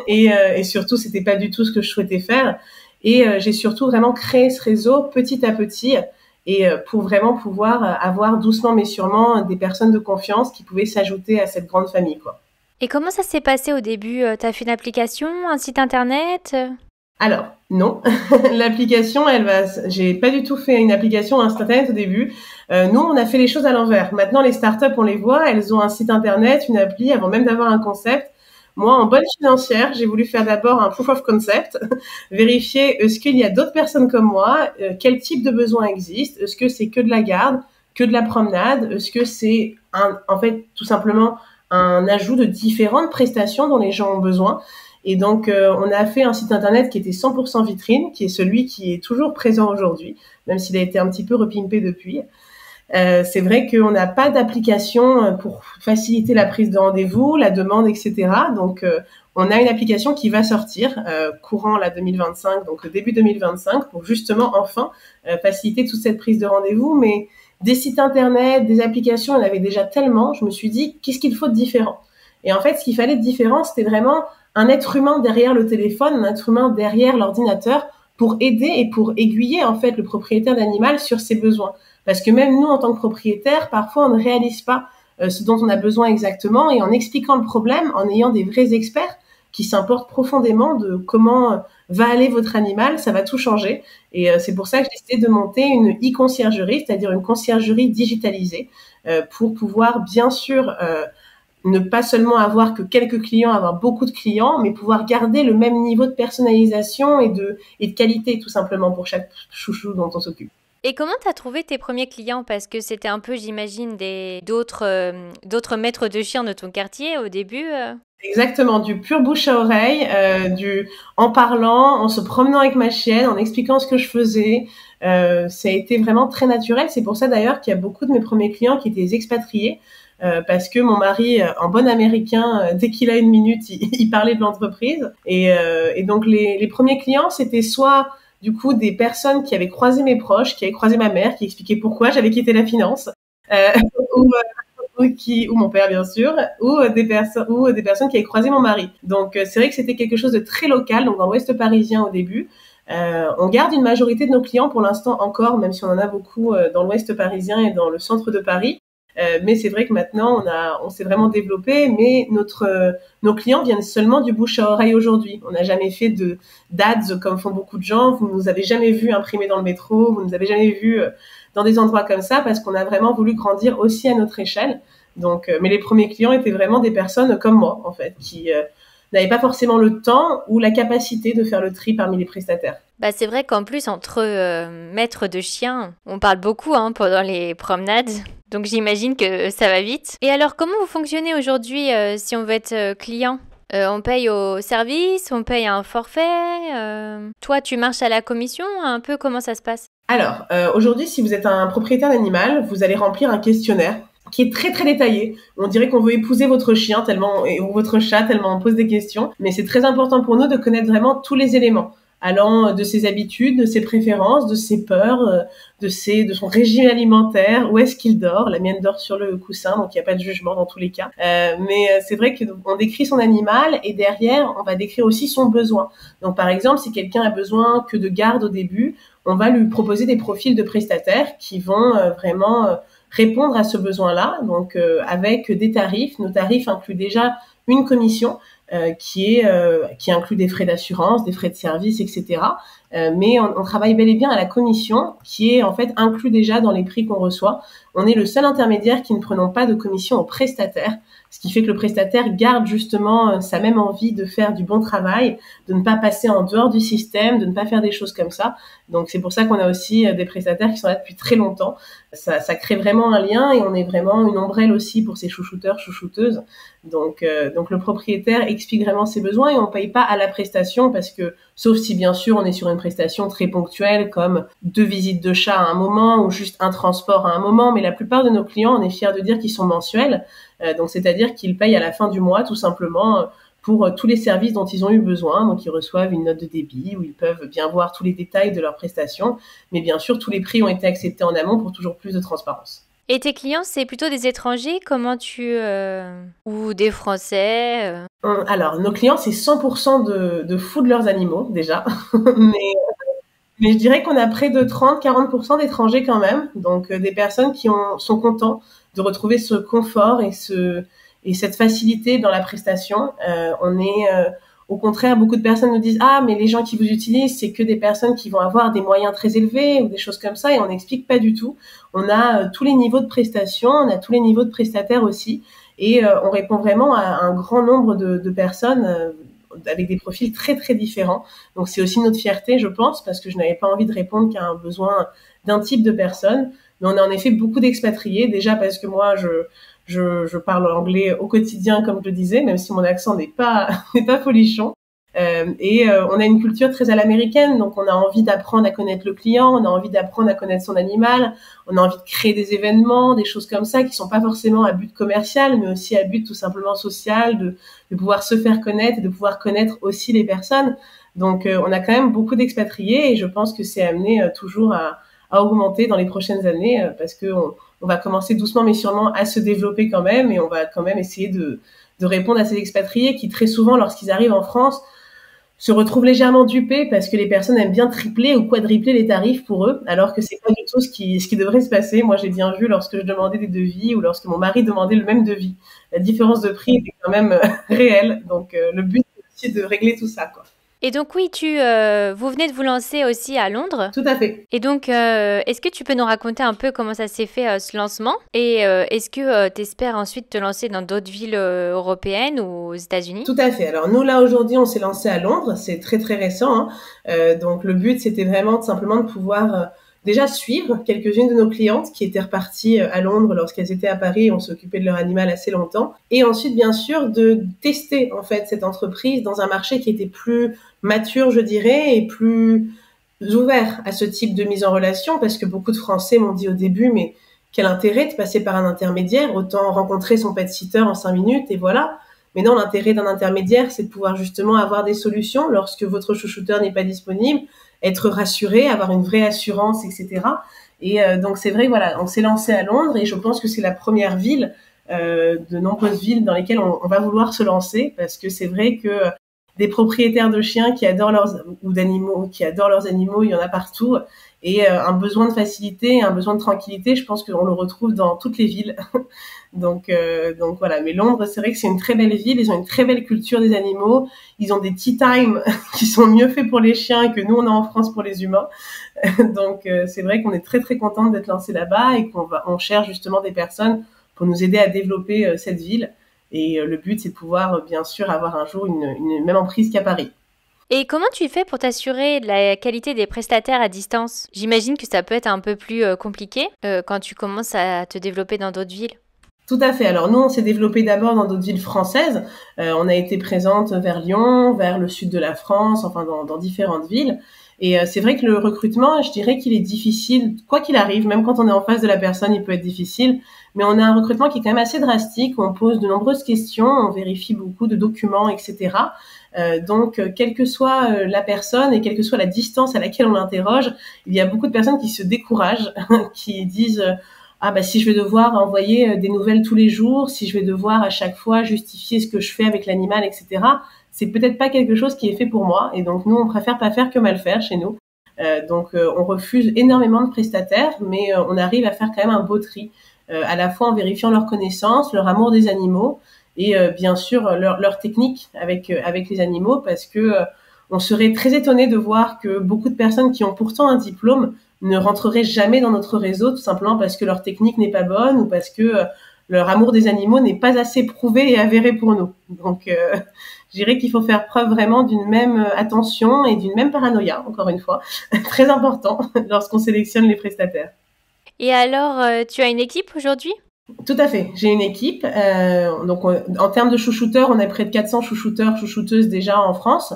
Et surtout, c'était pas du tout ce que je souhaitais faire. Et j'ai surtout vraiment créé ce réseau petit à petit et pour vraiment pouvoir avoir doucement mais sûrement des personnes de confiance qui pouvaient s'ajouter à cette grande famille, quoi. Et comment ça s'est passé au début? T'as fait une application, un site internet? Alors, non. L'application, j'ai pas du tout fait une application internet au début. Nous, on a fait les choses à l'envers. Maintenant, les startups, on les voit, elles ont un site internet, une appli, avant même d'avoir un concept. Moi, en bonne financière, j'ai voulu faire d'abord un proof of concept, vérifier est-ce qu'il y a d'autres personnes comme moi, quel type de besoin existe, est-ce que c'est que de la garde, que de la promenade, est-ce que c'est en fait, tout simplement un ajout de différentes prestations dont les gens ont besoin. Et donc, on a fait un site internet qui était 100% vitrine, qui est celui qui est toujours présent aujourd'hui, même s'il a été un petit peu repimpé depuis. C'est vrai qu'on n'a pas d'application pour faciliter la prise de rendez-vous, la demande, etc. Donc, on a une application qui va sortir courant la 2025, donc début 2025, pour justement enfin faciliter toute cette prise de rendez-vous. Mais des sites internet, des applications, il y en avait déjà tellement. Je me suis dit, qu'est-ce qu'il faut de différent? Et en fait, ce qu'il fallait de différent, c'était vraiment un être humain derrière le téléphone, un être humain derrière l'ordinateur pour aider et pour aiguiller en fait le propriétaire d'animal sur ses besoins. Parce que même nous, en tant que propriétaires, parfois on ne réalise pas ce dont on a besoin exactement et en expliquant le problème, en ayant des vrais experts qui s'importent profondément de comment va aller votre animal, ça va tout changer. Et c'est pour ça que j'ai décidé de monter une e-conciergerie, c'est-à-dire une conciergerie digitalisée pour pouvoir bien sûr ne pas seulement avoir que quelques clients, avoir beaucoup de clients, mais pouvoir garder le même niveau de personnalisation et de qualité tout simplement pour chaque chouchou dont on s'occupe. Et comment t'as trouvé tes premiers clients? Parce que c'était un peu, j'imagine, d'autres maîtres de chiens de ton quartier au début. Exactement, du pur bouche à oreille, en parlant, en se promenant avec ma chienne, en expliquant ce que je faisais. Ça a été vraiment très naturel. C'est pour ça d'ailleurs qu'il y a beaucoup de mes premiers clients qui étaient des expatriés, parce que mon mari, en bon américain, dès qu'il a une minute, il parlait de l'entreprise. Et donc les premiers clients, c'était soit du coup des personnes qui avaient croisé mes proches, qui avaient croisé ma mère, qui expliquaient pourquoi j'avais quitté la finance, ou ou mon père bien sûr, ou des personnes qui avaient croisé mon mari. Donc c'est vrai que c'était quelque chose de très local, donc dans l'Ouest parisien au début. On garde une majorité de nos clients pour l'instant encore, même si on en a beaucoup dans l'Ouest parisien et dans le centre de Paris. Mais c'est vrai que maintenant on s'est vraiment développé, mais nos clients viennent seulement du bouche à oreille aujourd'hui. On n'a jamais fait d'ads comme font beaucoup de gens. Vous nous avez jamais vu imprimer dans le métro, vous nous avez jamais vu dans des endroits comme ça, parce qu'on a vraiment voulu grandir aussi à notre échelle. Donc, mais les premiers clients étaient vraiment des personnes comme moi, en fait, qui n'avaient pas forcément le temps ou la capacité de faire le tri parmi les prestataires. Bah, c'est vrai qu'en plus, entre maîtres de chiens, on parle beaucoup pendant les promenades. Donc j'imagine que ça va vite. Et alors, comment vous fonctionnez aujourd'hui si on veut être client? On paye au service, on paye un forfait. Toi, tu marches à la commission, un peu comment ça se passe? Alors, aujourd'hui, si vous êtes un propriétaire d'animal, vous allez remplir un questionnaire qui est très très détaillé. On dirait qu'on veut épouser votre chien ou votre chat tellement on pose des questions. Mais c'est très important pour nous de connaître vraiment tous les éléments, allant de ses habitudes, de ses préférences, de ses peurs, de son régime alimentaire, où est-ce qu'il dort. La mienne dort sur le coussin, donc il n'y a pas de jugement dans tous les cas. Mais c'est vrai qu'on décrit son animal et derrière, on va décrire aussi son besoin. Donc par exemple, si quelqu'un a besoin que de garde au début, on va lui proposer des profils de prestataires qui vont vraiment répondre à ce besoin-là. Donc avec des tarifs, nos tarifs incluent déjà une commission qui inclut des frais d'assurance, des frais de service, etc. Mais on travaille bel et bien à la commission, qui est en fait inclus déjà dans les prix qu'on reçoit. On est le seul intermédiaire qui ne prenons pas de commission au prestataire, ce qui fait que le prestataire garde justement sa même envie de faire du bon travail, de ne pas passer en dehors du système, de ne pas faire des choses comme ça. Donc c'est pour ça qu'on a aussi des prestataires qui sont là depuis très longtemps. Ça crée vraiment un lien et on est vraiment une ombrelle aussi pour ces chouchouteurs, chouchouteuses. Donc le propriétaire explique vraiment ses besoins et on paye pas à la prestation parce que, sauf si bien sûr on est sur une prestation très ponctuelle comme 2 visites de chat à un moment ou juste un transport à un moment, mais la plupart de nos clients, on est fiers de dire qu'ils sont mensuels, donc c'est-à-dire qu'ils payent à la fin du mois tout simplement pour tous les services dont ils ont eu besoin. Donc ils reçoivent une note de débit où ils peuvent bien voir tous les détails de leurs prestations, mais bien sûr tous les prix ont été acceptés en amont pour toujours plus de transparence. Et tes clients, c'est plutôt des étrangers, ou des Français Alors, nos clients, c'est 100% de fous de leurs animaux, déjà. mais je dirais qu'on a près de 30-40% d'étrangers quand même. Donc, des personnes qui sont contents de retrouver ce confort et cette facilité dans la prestation. Au contraire, beaucoup de personnes nous disent « Ah, mais les gens qui vous utilisent, c'est que des personnes qui vont avoir des moyens très élevés ou des choses comme ça. » Et on n'explique pas du tout. On a tous les niveaux de prestation, on a tous les niveaux de prestataires aussi. Et on répond vraiment à un grand nombre de personnes avec des profils très, très différents. Donc, c'est aussi notre fierté, je pense, parce que je n'avais pas envie de répondre qu'à un besoin d'un type de personne. Mais on a en effet beaucoup d'expatriés, déjà parce que moi, je parle anglais au quotidien, comme je le disais, même si mon accent n'est pas folichon. On a une culture très à l'américaine, donc on a envie d'apprendre à connaître le client, on a envie d'apprendre à connaître son animal, on a envie de créer des événements, des choses comme ça qui sont pas forcément à but commercial, mais aussi à but tout simplement social, de pouvoir se faire connaître et de pouvoir connaître aussi les personnes. Donc on a quand même beaucoup d'expatriés et je pense que c'est amené toujours à augmenter dans les prochaines années parce que on va commencer doucement mais sûrement à se développer quand même et on va quand même essayer de répondre à ces expatriés qui très souvent lorsqu'ils arrivent en France se retrouvent légèrement dupés parce que les personnes aiment bien tripler ou quadrupler les tarifs pour eux, alors que c'est pas du tout ce qui devrait se passer. Moi, j'ai bien vu lorsque je demandais des devis ou lorsque mon mari demandait le même devis. La différence de prix était quand même réelle. Donc, le but, c'est aussi de régler tout ça, quoi. Et donc oui, vous venez de vous lancer aussi à Londres. Tout à fait. Et donc, est-ce que tu peux nous raconter un peu comment ça s'est fait ce lancement? Et est-ce que tu espères ensuite te lancer dans d'autres villes européennes ou aux États-Unis? Tout à fait. Alors nous, là, aujourd'hui, on s'est lancé à Londres. C'est très, très récent. Donc le but, c'était vraiment simplement de pouvoir déjà suivre quelques-unes de nos clientes qui étaient reparties à Londres lorsqu'elles étaient à Paris. On s'occupait de leur animal assez longtemps. Et ensuite, bien sûr, de tester en fait cette entreprise dans un marché qui était plus mature, je dirais, et plus ouvert à ce type de mise en relation, parce que beaucoup de Français m'ont dit au début, mais quel intérêt de passer par un intermédiaire, autant rencontrer son pet-sitter en 5 minutes et voilà. Mais non, l'intérêt d'un intermédiaire, c'est de pouvoir justement avoir des solutions lorsque votre chouchouteur n'est pas disponible, être rassuré, avoir une vraie assurance, etc. Et donc c'est vrai, voilà, on s'est lancé à Londres et je pense que c'est la première ville de nombreuses villes dans lesquelles on va vouloir se lancer, parce que c'est vrai que des propriétaires de chiens qui adorent ou d'animaux qui adorent leurs animaux, il y en a partout. Et un besoin de facilité, un besoin de tranquillité, je pense qu'on le retrouve dans toutes les villes. donc voilà. Mais Londres, c'est vrai que c'est une très belle ville. Ils ont une très belle culture des animaux. Ils ont des tea time qui sont mieux faits pour les chiens que nous on a en France pour les humains. donc c'est vrai qu'on est très très contente d'être lancé là-bas et on cherche justement des personnes pour nous aider à développer cette ville. Et le but, c'est de pouvoir bien sûr avoir un jour une même emprise qu'à Paris. Et comment tu fais pour t'assurer de la qualité des prestataires à distance? J'imagine que ça peut être un peu plus compliqué quand tu commences à te développer dans d'autres villes. Tout à fait. Alors nous, on s'est développé d'abord dans d'autres villes françaises. On a été présente vers Lyon, vers le sud de la France, enfin dans différentes villes. Et c'est vrai que le recrutement, je dirais qu'il est difficile, quoi qu'il arrive, même quand on est en face de la personne, il peut être difficile. Mais on a un recrutement qui est quand même assez drastique, où on pose de nombreuses questions, on vérifie beaucoup de documents, etc. Donc, quelle que soit la personne et quelle que soit la distance à laquelle on l'interroge, il y a beaucoup de personnes qui se découragent, qui disent ah bah si je vais devoir envoyer des nouvelles tous les jours, si je vais devoir à chaque fois justifier ce que je fais avec l'animal, etc. C'est peut-être pas quelque chose qui est fait pour moi. Et donc nous, on préfère pas faire que mal faire chez nous. Donc on refuse énormément de prestataires, mais on arrive à faire quand même un beau tri, à la fois en vérifiant leur connaissance, leur amour des animaux, et bien sûr leur technique avec les animaux, parce que on serait très étonné de voir que beaucoup de personnes qui ont pourtant un diplôme ne rentreraient jamais dans notre réseau, tout simplement parce que leur technique n'est pas bonne ou parce que leur amour des animaux n'est pas assez prouvé et avéré pour nous. Donc je dirais qu'il faut faire preuve vraiment d'une même attention et d'une même paranoïa, encore une fois, très important lorsqu'on sélectionne les prestataires. Et alors, tu as une équipe aujourd'hui ? Tout à fait. J'ai une équipe. Donc, en termes de chouchouteurs, on a près de 400 chouchouteurs, chouchouteuses déjà en France.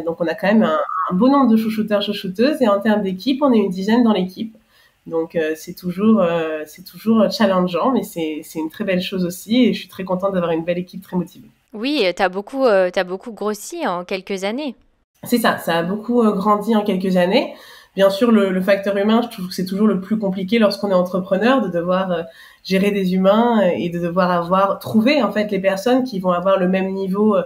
Donc, on a quand même un beau nombre de chouchouteurs, chouchouteuses. Et en termes d'équipe, on est une dizaine dans l'équipe. Donc, c'est toujours challengeant, mais c'est une très belle chose aussi. Et je suis très contente d'avoir une belle équipe très motivée. Oui, t'as beaucoup grossi en quelques années. C'est ça. Ça a beaucoup grandi en quelques années. Bien sûr, le facteur humain, je trouve que c'est toujours le plus compliqué lorsqu'on est entrepreneur, de devoir gérer des humains et de devoir trouver en fait les personnes qui vont avoir le même niveau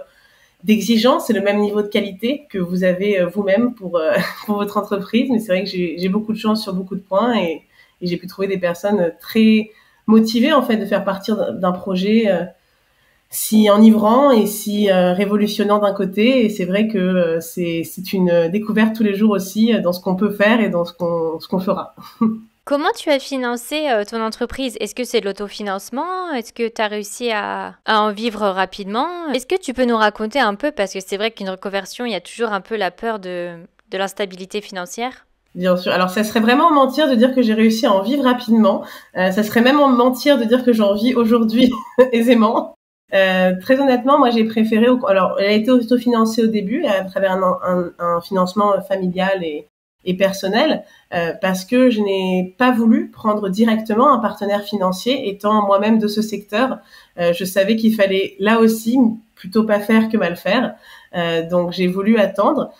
d'exigence et le même niveau de qualité que vous avez vous-même pour votre entreprise. Mais c'est vrai que j'ai beaucoup de chance sur beaucoup de points et j'ai pu trouver des personnes très motivées en fait de faire partir d'un projet si enivrant et si révolutionnant d'un côté. Et c'est vrai que c'est une découverte tous les jours aussi dans ce qu'on peut faire et dans ce qu'on fera. Comment tu as financé ton entreprise? Est-ce que c'est de l'autofinancement? Est-ce que tu as réussi à en vivre rapidement? Est-ce que tu peux nous raconter un peu, parce que c'est vrai qu'une reconversion, il y a toujours un peu la peur de l'instabilité financière? Bien sûr. Alors, ça serait vraiment mentir de dire que j'ai réussi à en vivre rapidement. Ça serait même mentir de dire que j'en vis aujourd'hui aisément. Très honnêtement, moi, j'ai préféré. Alors, elle a été autofinancée au début à travers un financement familial et personnel, parce que je n'ai pas voulu prendre directement un partenaire financier, étant moi-même de ce secteur. Je savais qu'il fallait là aussi plutôt pas faire que mal faire. Donc, j'ai voulu attendre.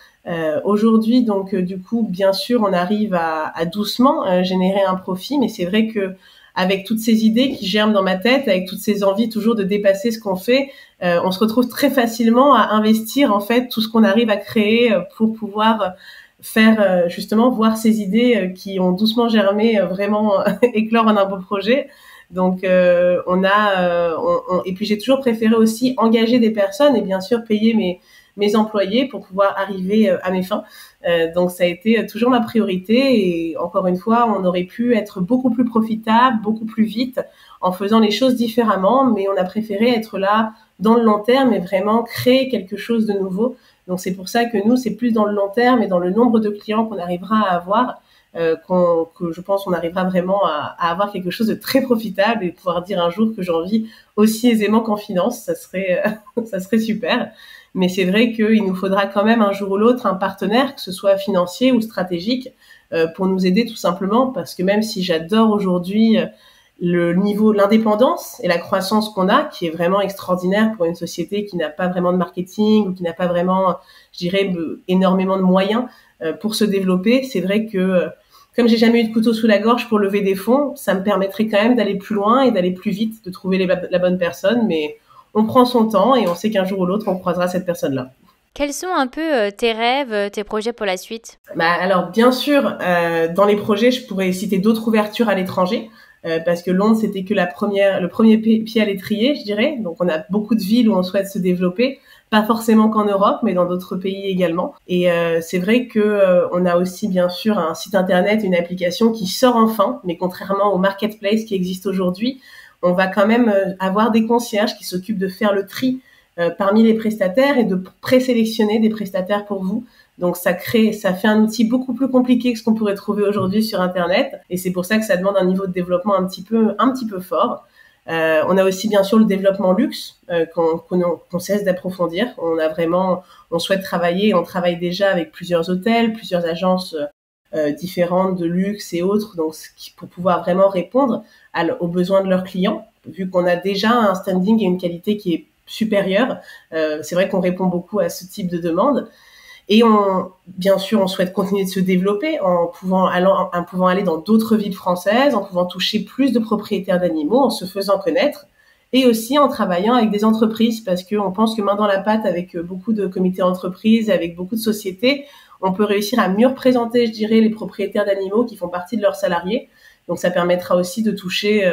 Aujourd'hui, donc, du coup, bien sûr, on arrive à doucement générer un profit, mais c'est vrai que avec toutes ces idées qui germent dans ma tête, avec toutes ces envies toujours de dépasser ce qu'on fait, on se retrouve très facilement à investir en fait tout ce qu'on arrive à créer pour pouvoir faire justement voir ces idées qui ont doucement germé vraiment éclore en un beau projet. Donc et puis j'ai toujours préféré aussi engager des personnes et bien sûr payer mes employés pour pouvoir arriver à mes fins. Donc ça a été toujours ma priorité et encore une fois, on aurait pu être beaucoup plus profitable, beaucoup plus vite en faisant les choses différemment, mais on a préféré être là dans le long terme et vraiment créer quelque chose de nouveau. Donc c'est pour ça que nous, c'est plus dans le long terme et dans le nombre de clients qu'on arrivera à avoir que je pense on arrivera vraiment à avoir quelque chose de très profitable et pouvoir dire un jour que j'en vis aussi aisément qu'en finance, ça serait ça serait super. Mais c'est vrai qu'il nous faudra quand même un jour ou l'autre un partenaire, que ce soit financier ou stratégique, pour nous aider tout simplement, parce que même si j'adore aujourd'hui le niveau, l'indépendance et la croissance qu'on a, qui est vraiment extraordinaire pour une société qui n'a pas vraiment de marketing ou qui n'a pas vraiment, je dirais, énormément de moyens pour se développer, c'est vrai que comme j'ai jamais eu de couteau sous la gorge pour lever des fonds, ça me permettrait quand même d'aller plus loin et d'aller plus vite, de trouver la bonne personne, mais on prend son temps et on sait qu'un jour ou l'autre, on croisera cette personne-là. Quels sont un peu tes rêves, tes projets pour la suite? Alors, bien sûr, dans les projets, je pourrais citer d'autres ouvertures à l'étranger, parce que Londres, c'était que le premier pied à l'étrier, je dirais. Donc, on a beaucoup de villes où on souhaite se développer, pas forcément qu'en Europe, mais dans d'autres pays également. Et c'est vrai que on a aussi, bien sûr, un site internet, une application qui sort enfin, mais contrairement au marketplace qui existe aujourd'hui, on va quand même avoir des concierges qui s'occupent de faire le tri parmi les prestataires et de présélectionner des prestataires pour vous. Donc ça fait un outil beaucoup plus compliqué que ce qu'on pourrait trouver aujourd'hui sur Internet, et c'est pour ça que ça demande un niveau de développement un petit peu fort. On a aussi bien sûr le développement luxe qu'on cesse d'approfondir. On souhaite travailler, on travaille déjà avec plusieurs hôtels, plusieurs agences différentes de luxe et autres, donc pour pouvoir vraiment répondre aux besoins de leurs clients, vu qu'on a déjà un standing et une qualité qui est supérieure. C'est vrai qu'on répond beaucoup à ce type de demande. Et bien sûr, on souhaite continuer de se développer en pouvant aller dans d'autres villes françaises, en pouvant toucher plus de propriétaires d'animaux, en se faisant connaître, et aussi en travaillant avec des entreprises, parce qu'on pense que main dans la pâte, avec beaucoup de comités d'entreprise, avec beaucoup de sociétés, on peut réussir à mieux représenter, je dirais, les propriétaires d'animaux qui font partie de leurs salariés. Donc ça permettra aussi de toucher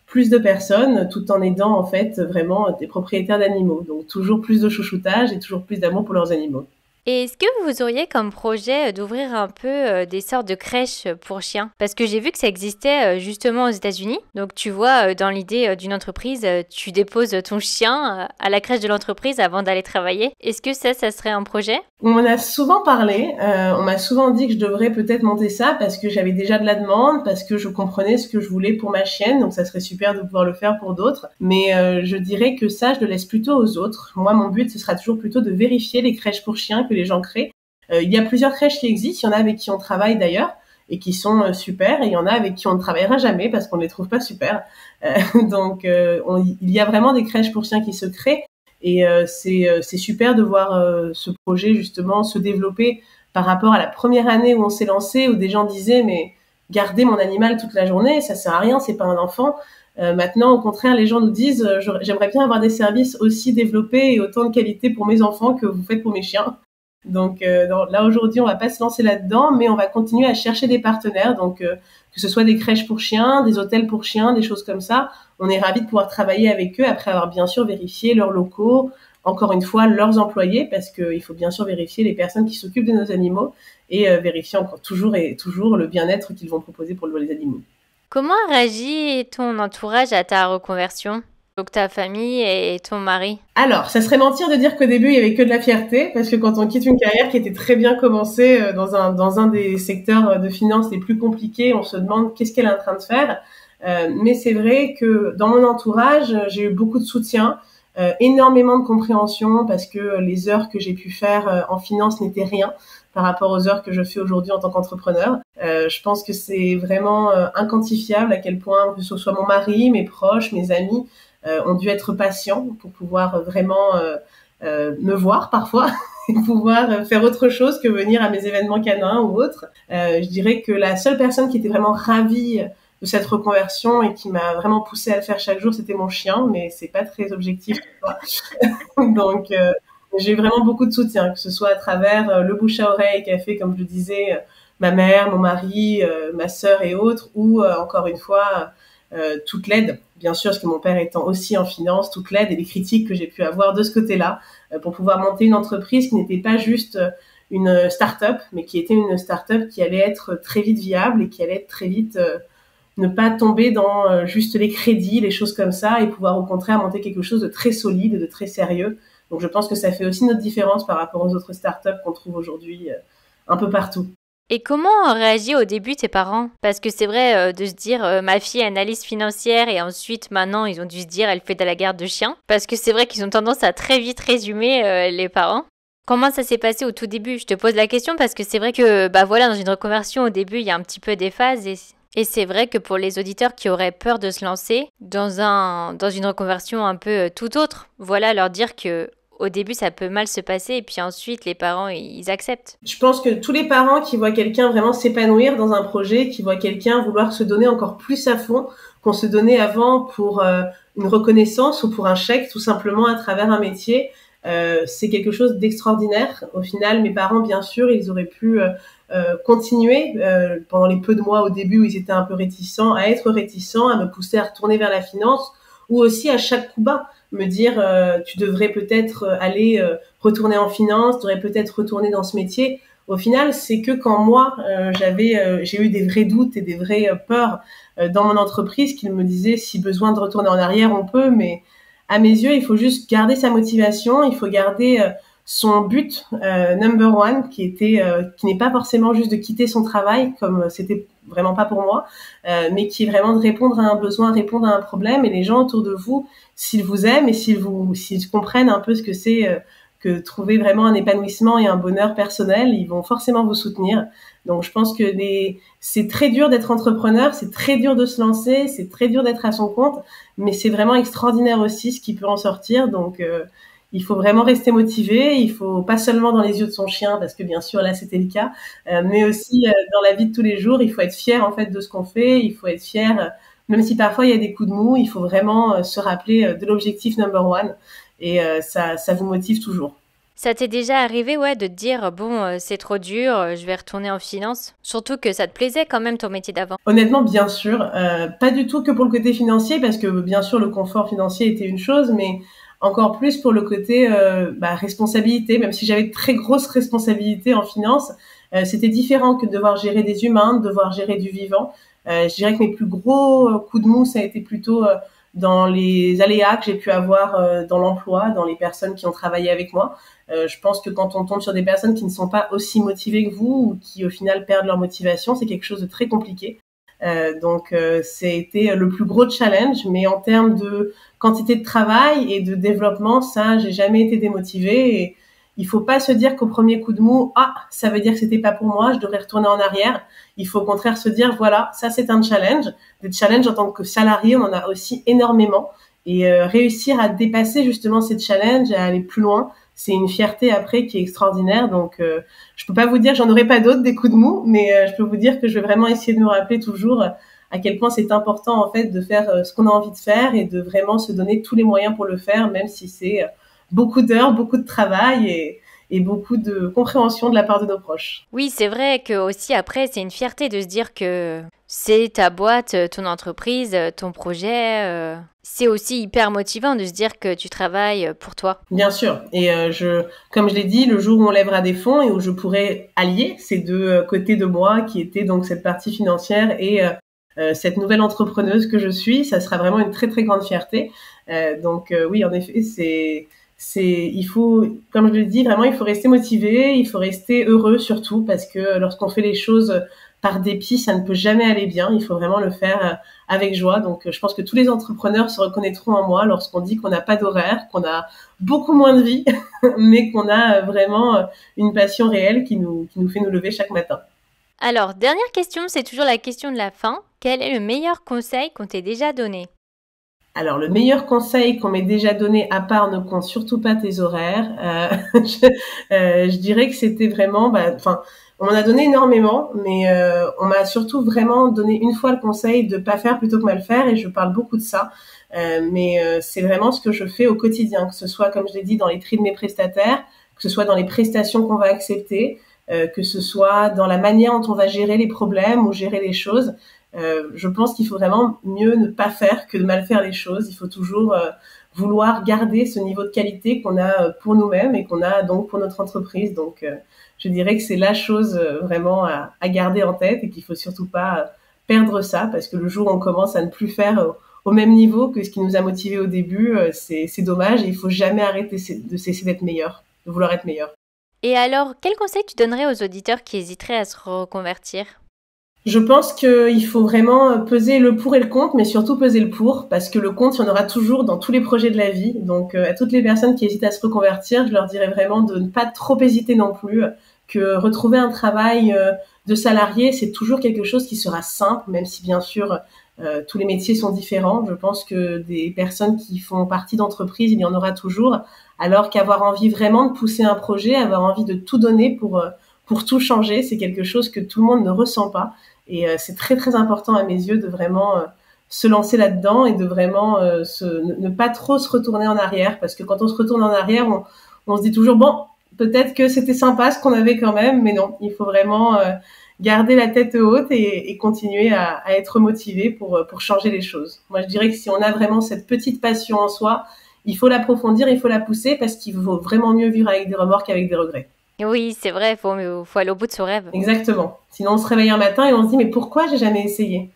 plus de personnes, tout en aidant en fait vraiment des propriétaires d'animaux. Donc toujours plus de chouchoutage et toujours plus d'amour pour leurs animaux. Et est-ce que vous auriez comme projet d'ouvrir un peu des sortes de crèches pour chiens? Parce que j'ai vu que ça existait justement aux États-Unis. Donc tu vois, dans l'idée d'une entreprise, tu déposes ton chien à la crèche de l'entreprise avant d'aller travailler. Est-ce que ça serait un projet? On en a souvent parlé. On m'a souvent dit que je devrais peut-être monter ça parce que j'avais déjà de la demande, parce que je comprenais ce que je voulais pour ma chienne. Donc ça serait super de pouvoir le faire pour d'autres. Mais je dirais que ça, je le laisse plutôt aux autres. Moi, mon but, ce sera toujours plutôt de vérifier les crèches pour chiens que les gens créent. Il y a plusieurs crèches qui existent. Il y en a avec qui on travaille d'ailleurs et qui sont super. Et il y en a avec qui on ne travaillera jamais parce qu'on ne les trouve pas super. Donc il y a vraiment des crèches pour chiens qui se créent. Et c'est super de voir ce projet justement se développer par rapport à la première année où on s'est lancé, où des gens disaient mais garder mon animal toute la journée, ça sert à rien, c'est pas un enfant. Maintenant, au contraire, les gens nous disent j'aimerais bien avoir des services aussi développés et autant de qualité pour mes enfants que vous faites pour mes chiens. Donc là aujourd'hui, on va pas se lancer là-dedans, mais on va continuer à chercher des partenaires. Donc que ce soit des crèches pour chiens, des hôtels pour chiens, des choses comme ça, on est ravis de pouvoir travailler avec eux après avoir bien sûr vérifié leurs locaux, encore une fois leurs employés, parce qu'il faut bien sûr vérifier les personnes qui s'occupent de nos animaux et vérifier encore toujours et toujours le bien-être qu'ils vont proposer pour les animaux. Comment réagit ton entourage à ta reconversion? Donc ta famille et ton mari? Alors, ça serait mentir de dire qu'au début, il y avait que de la fierté, parce que quand on quitte une carrière qui était très bien commencée dans un des secteurs de finance les plus compliqués, on se demande qu'est-ce qu'elle est en train de faire. Mais c'est vrai que dans mon entourage, j'ai eu beaucoup de soutien, énormément de compréhension, parce que les heures que j'ai pu faire en finance n'étaient rien par rapport aux heures que je fais aujourd'hui en tant qu'entrepreneur. Je pense que c'est vraiment inquantifiable à quel point, que ce soit mon mari, mes proches, mes amis, ont dû être patients pour pouvoir vraiment me voir parfois et pouvoir faire autre chose que venir à mes événements canins ou autres. Je dirais que la seule personne qui était vraiment ravie de cette reconversion et qui m'a vraiment poussée à le faire chaque jour, c'était mon chien, mais c'est pas très objectif. Donc j'ai eu vraiment beaucoup de soutien, que ce soit à travers le bouche à oreille qu'a fait, comme je le disais, ma mère, mon mari, ma sœur et autres, ou encore une fois toute l'aide, bien sûr, parce que mon père étant aussi en finance, toute l'aide et les critiques que j'ai pu avoir de ce côté-là pour pouvoir monter une entreprise qui n'était pas juste une start-up, mais qui était une start-up qui allait être très vite viable et qui allait être très vite ne pas tomber dans juste les crédits, les choses comme ça, et pouvoir au contraire monter quelque chose de très solide, de très sérieux. Donc je pense que ça fait aussi notre différence par rapport aux autres start-up qu'on trouve aujourd'hui un peu partout. Et comment ont réagi au début tes parents? Parce que c'est vrai de se dire ma fille est analyste financière et ensuite maintenant ils ont dû se dire elle fait de la garde de chien. Parce que c'est vrai qu'ils ont tendance à très vite résumer les parents. Comment ça s'est passé au tout début? Je te pose la question parce que c'est vrai que bah voilà, dans une reconversion au début il y a un petit peu des phases et c'est vrai que pour les auditeurs qui auraient peur de se lancer dans une reconversion un peu tout autre, voilà leur dire que au début, ça peut mal se passer et puis ensuite, les parents, ils acceptent. Je pense que tous les parents qui voient quelqu'un vraiment s'épanouir dans un projet, qui voient quelqu'un vouloir se donner encore plus à fond qu'on se donnait avant pour une reconnaissance ou pour un chèque, tout simplement à travers un métier, c'est quelque chose d'extraordinaire. Au final, mes parents, bien sûr, ils auraient pu continuer pendant les peu de mois au début où ils étaient un peu réticents, à être réticents, à me pousser à retourner vers la finance, ou aussi à chaque coup bas me dire tu devrais peut-être aller retourner en finance, tu devrais peut-être retourner dans ce métier. Au final, c'est que quand moi j'ai eu des vrais doutes et des vraies peurs dans mon entreprise, qu'ils me disaient si besoin de retourner en arrière, on peut, mais à mes yeux, il faut juste garder sa motivation, il faut garder son but number one, qui n'est pas forcément juste de quitter son travail, comme c'était vraiment pas pour moi, mais qui est vraiment de répondre à un besoin, répondre à un problème. Et les gens autour de vous, s'ils vous aiment et s'ils comprennent un peu ce que c'est que trouver vraiment un épanouissement et un bonheur personnel, ils vont forcément vous soutenir. Donc je pense que c'est très dur d'être entrepreneur, c'est très dur de se lancer, c'est très dur d'être à son compte, mais c'est vraiment extraordinaire aussi ce qui peut en sortir. Donc il faut vraiment rester motivé, il faut pas seulement dans les yeux de son chien, parce que bien sûr là c'était le cas, mais aussi dans la vie de tous les jours, il faut être fier en fait de ce qu'on fait, il faut être fier, même si parfois il y a des coups de mou, il faut vraiment se rappeler de l'objectif number one, et ça vous motive toujours. Ça t'est déjà arrivé, ouais, de te dire, bon, c'est trop dur, je vais retourner en finance? Surtout que ça te plaisait quand même ton métier d'avant. Honnêtement, bien sûr, pas du tout que pour le côté financier, parce que bien sûr le confort financier était une chose, mais encore plus pour le côté responsabilité. Même si j'avais de très grosses responsabilités en finance, c'était différent que de devoir gérer des humains, de devoir gérer du vivant. Je dirais que mes plus gros coups de mou, ça a été plutôt dans les aléas que j'ai pu avoir dans l'emploi, dans les personnes qui ont travaillé avec moi. Je pense que quand on tombe sur des personnes qui ne sont pas aussi motivées que vous ou qui au final perdent leur motivation, c'est quelque chose de très compliqué. Donc c'était le plus gros challenge, mais en termes de quantité de travail et de développement, ça, j'ai jamais été démotivée. Et il faut pas se dire qu'au premier coup de mou, ça veut dire que c'était pas pour moi, je devrais retourner en arrière. Il faut au contraire se dire, voilà, ça c'est un challenge. Des challenges en tant que salarié, on en a aussi énormément. Et réussir à dépasser justement ces challenges, à aller plus loin, c'est une fierté après qui est extraordinaire. Donc je peux pas vous dire, j'en aurai pas d'autres des coups de mou, mais je peux vous dire que je vais vraiment essayer de me rappeler toujours à quel point c'est important en fait de faire ce qu'on a envie de faire et de vraiment se donner tous les moyens pour le faire, même si c'est beaucoup d'heures, beaucoup de travail et beaucoup de compréhension de la part de nos proches. Oui, c'est vrai que aussi après, c'est une fierté de se dire que c'est ta boîte, ton entreprise, ton projet. C'est aussi hyper motivant de se dire que tu travailles pour toi. Bien sûr. Et comme je l'ai dit, le jour où on lèvera des fonds et où je pourrai allier ces deux côtés de moi, qui étaient donc cette partie financière et cette nouvelle entrepreneuse que je suis, ça sera vraiment une très très grande fierté. Donc oui, en effet, il faut, comme je le dis, vraiment, il faut rester motivé, il faut rester heureux surtout, parce que lorsqu'on fait les choses par dépit, ça ne peut jamais aller bien. Il faut vraiment le faire avec joie. Donc, je pense que tous les entrepreneurs se reconnaîtront en moi lorsqu'on dit qu'on n'a pas d'horaire, qu'on a beaucoup moins de vie, mais qu'on a vraiment une passion réelle qui nous fait nous lever chaque matin. Alors, dernière question, c'est toujours la question de la fin. Quel est le meilleur conseil qu'on t'ait déjà donné? Alors, le meilleur conseil qu'on m'ait déjà donné, à part ne compte surtout pas tes horaires, je dirais que c'était vraiment, on m'en a donné énormément, mais on m'a surtout vraiment donné une fois le conseil de pas faire plutôt que mal faire, et je parle beaucoup de ça. Mais c'est vraiment ce que je fais au quotidien, que ce soit, comme je l'ai dit, dans les tris de mes prestataires, que ce soit dans les prestations qu'on va accepter, que ce soit dans la manière dont on va gérer les problèmes ou gérer les choses. Je pense qu'il faut vraiment mieux ne pas faire que de mal faire les choses. Il faut toujours vouloir garder ce niveau de qualité qu'on a pour nous-mêmes et qu'on a donc pour notre entreprise. Donc, je dirais que c'est la chose vraiment à garder en tête et qu'il faut surtout pas perdre ça, parce que le jour où on commence à ne plus faire au même niveau que ce qui nous a motivés au début, c'est dommage, et il faut jamais arrêter de cesser d'être meilleur, de vouloir être meilleur. Et alors, quel conseil tu donnerais aux auditeurs qui hésiteraient à se reconvertir ? Je pense qu'il faut vraiment peser le pour et le contre, mais surtout peser le pour, parce que le contre, il y en aura toujours dans tous les projets de la vie. Donc, à toutes les personnes qui hésitent à se reconvertir, je leur dirais vraiment de ne pas trop hésiter non plus, que retrouver un travail de salarié, c'est toujours quelque chose qui sera simple, même si bien sûr, tous les métiers sont différents. Je pense que des personnes qui font partie d'entreprises, il y en aura toujours, alors qu'avoir envie vraiment de pousser un projet, avoir envie de tout donner pour tout changer, c'est quelque chose que tout le monde ne ressent pas. Et c'est très très important à mes yeux de vraiment se lancer là-dedans et de vraiment ne pas trop se retourner en arrière, parce que quand on se retourne en arrière, on se dit toujours bon, peut-être que c'était sympa ce qu'on avait quand même, mais non, il faut vraiment garder la tête haute et continuer à être motivé pour changer les choses. Moi, je dirais que si on a vraiment cette petite passion en soi, il faut l'approfondir, il faut la pousser, parce qu'il vaut vraiment mieux vivre avec des remords qu'avec des regrets. Oui, c'est vrai, faut aller au bout de son rêve. Exactement. Sinon, on se réveille un matin et on se dit, mais pourquoi j'ai jamais essayé ?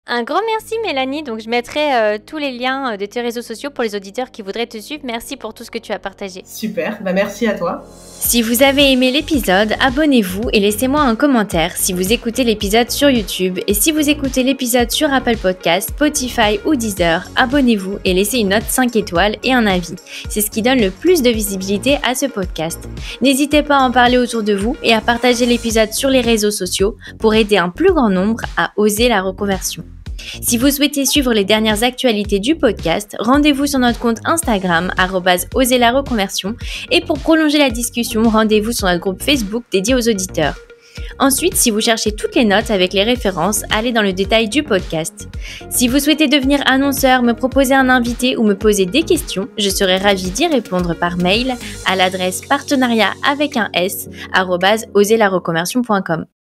Un grand merci Mélanie, donc je mettrai tous les liens de tes réseaux sociaux pour les auditeurs qui voudraient te suivre. Merci pour tout ce que tu as partagé. Super, merci à toi. Si vous avez aimé l'épisode, abonnez-vous et laissez-moi un commentaire si vous écoutez l'épisode sur YouTube, et si vous écoutez l'épisode sur Apple Podcasts, Spotify ou Deezer, abonnez-vous et laissez une note 5 étoiles et un avis. C'est ce qui donne le plus de visibilité à ce podcast. N'hésitez pas à en parler autour de vous et à partager l'épisode sur les réseaux sociaux pour aider un plus grand nombre à oser la reconversion. Si vous souhaitez suivre les dernières actualités du podcast, rendez-vous sur notre compte Instagram @oserlareconversion, et pour prolonger la discussion, rendez-vous sur notre groupe Facebook dédié aux auditeurs. Ensuite, si vous cherchez toutes les notes avec les références, allez dans le détail du podcast. Si vous souhaitez devenir annonceur, me proposer un invité ou me poser des questions, je serai ravie d'y répondre par mail à l'adresse partenariat@oserlareconversion.com.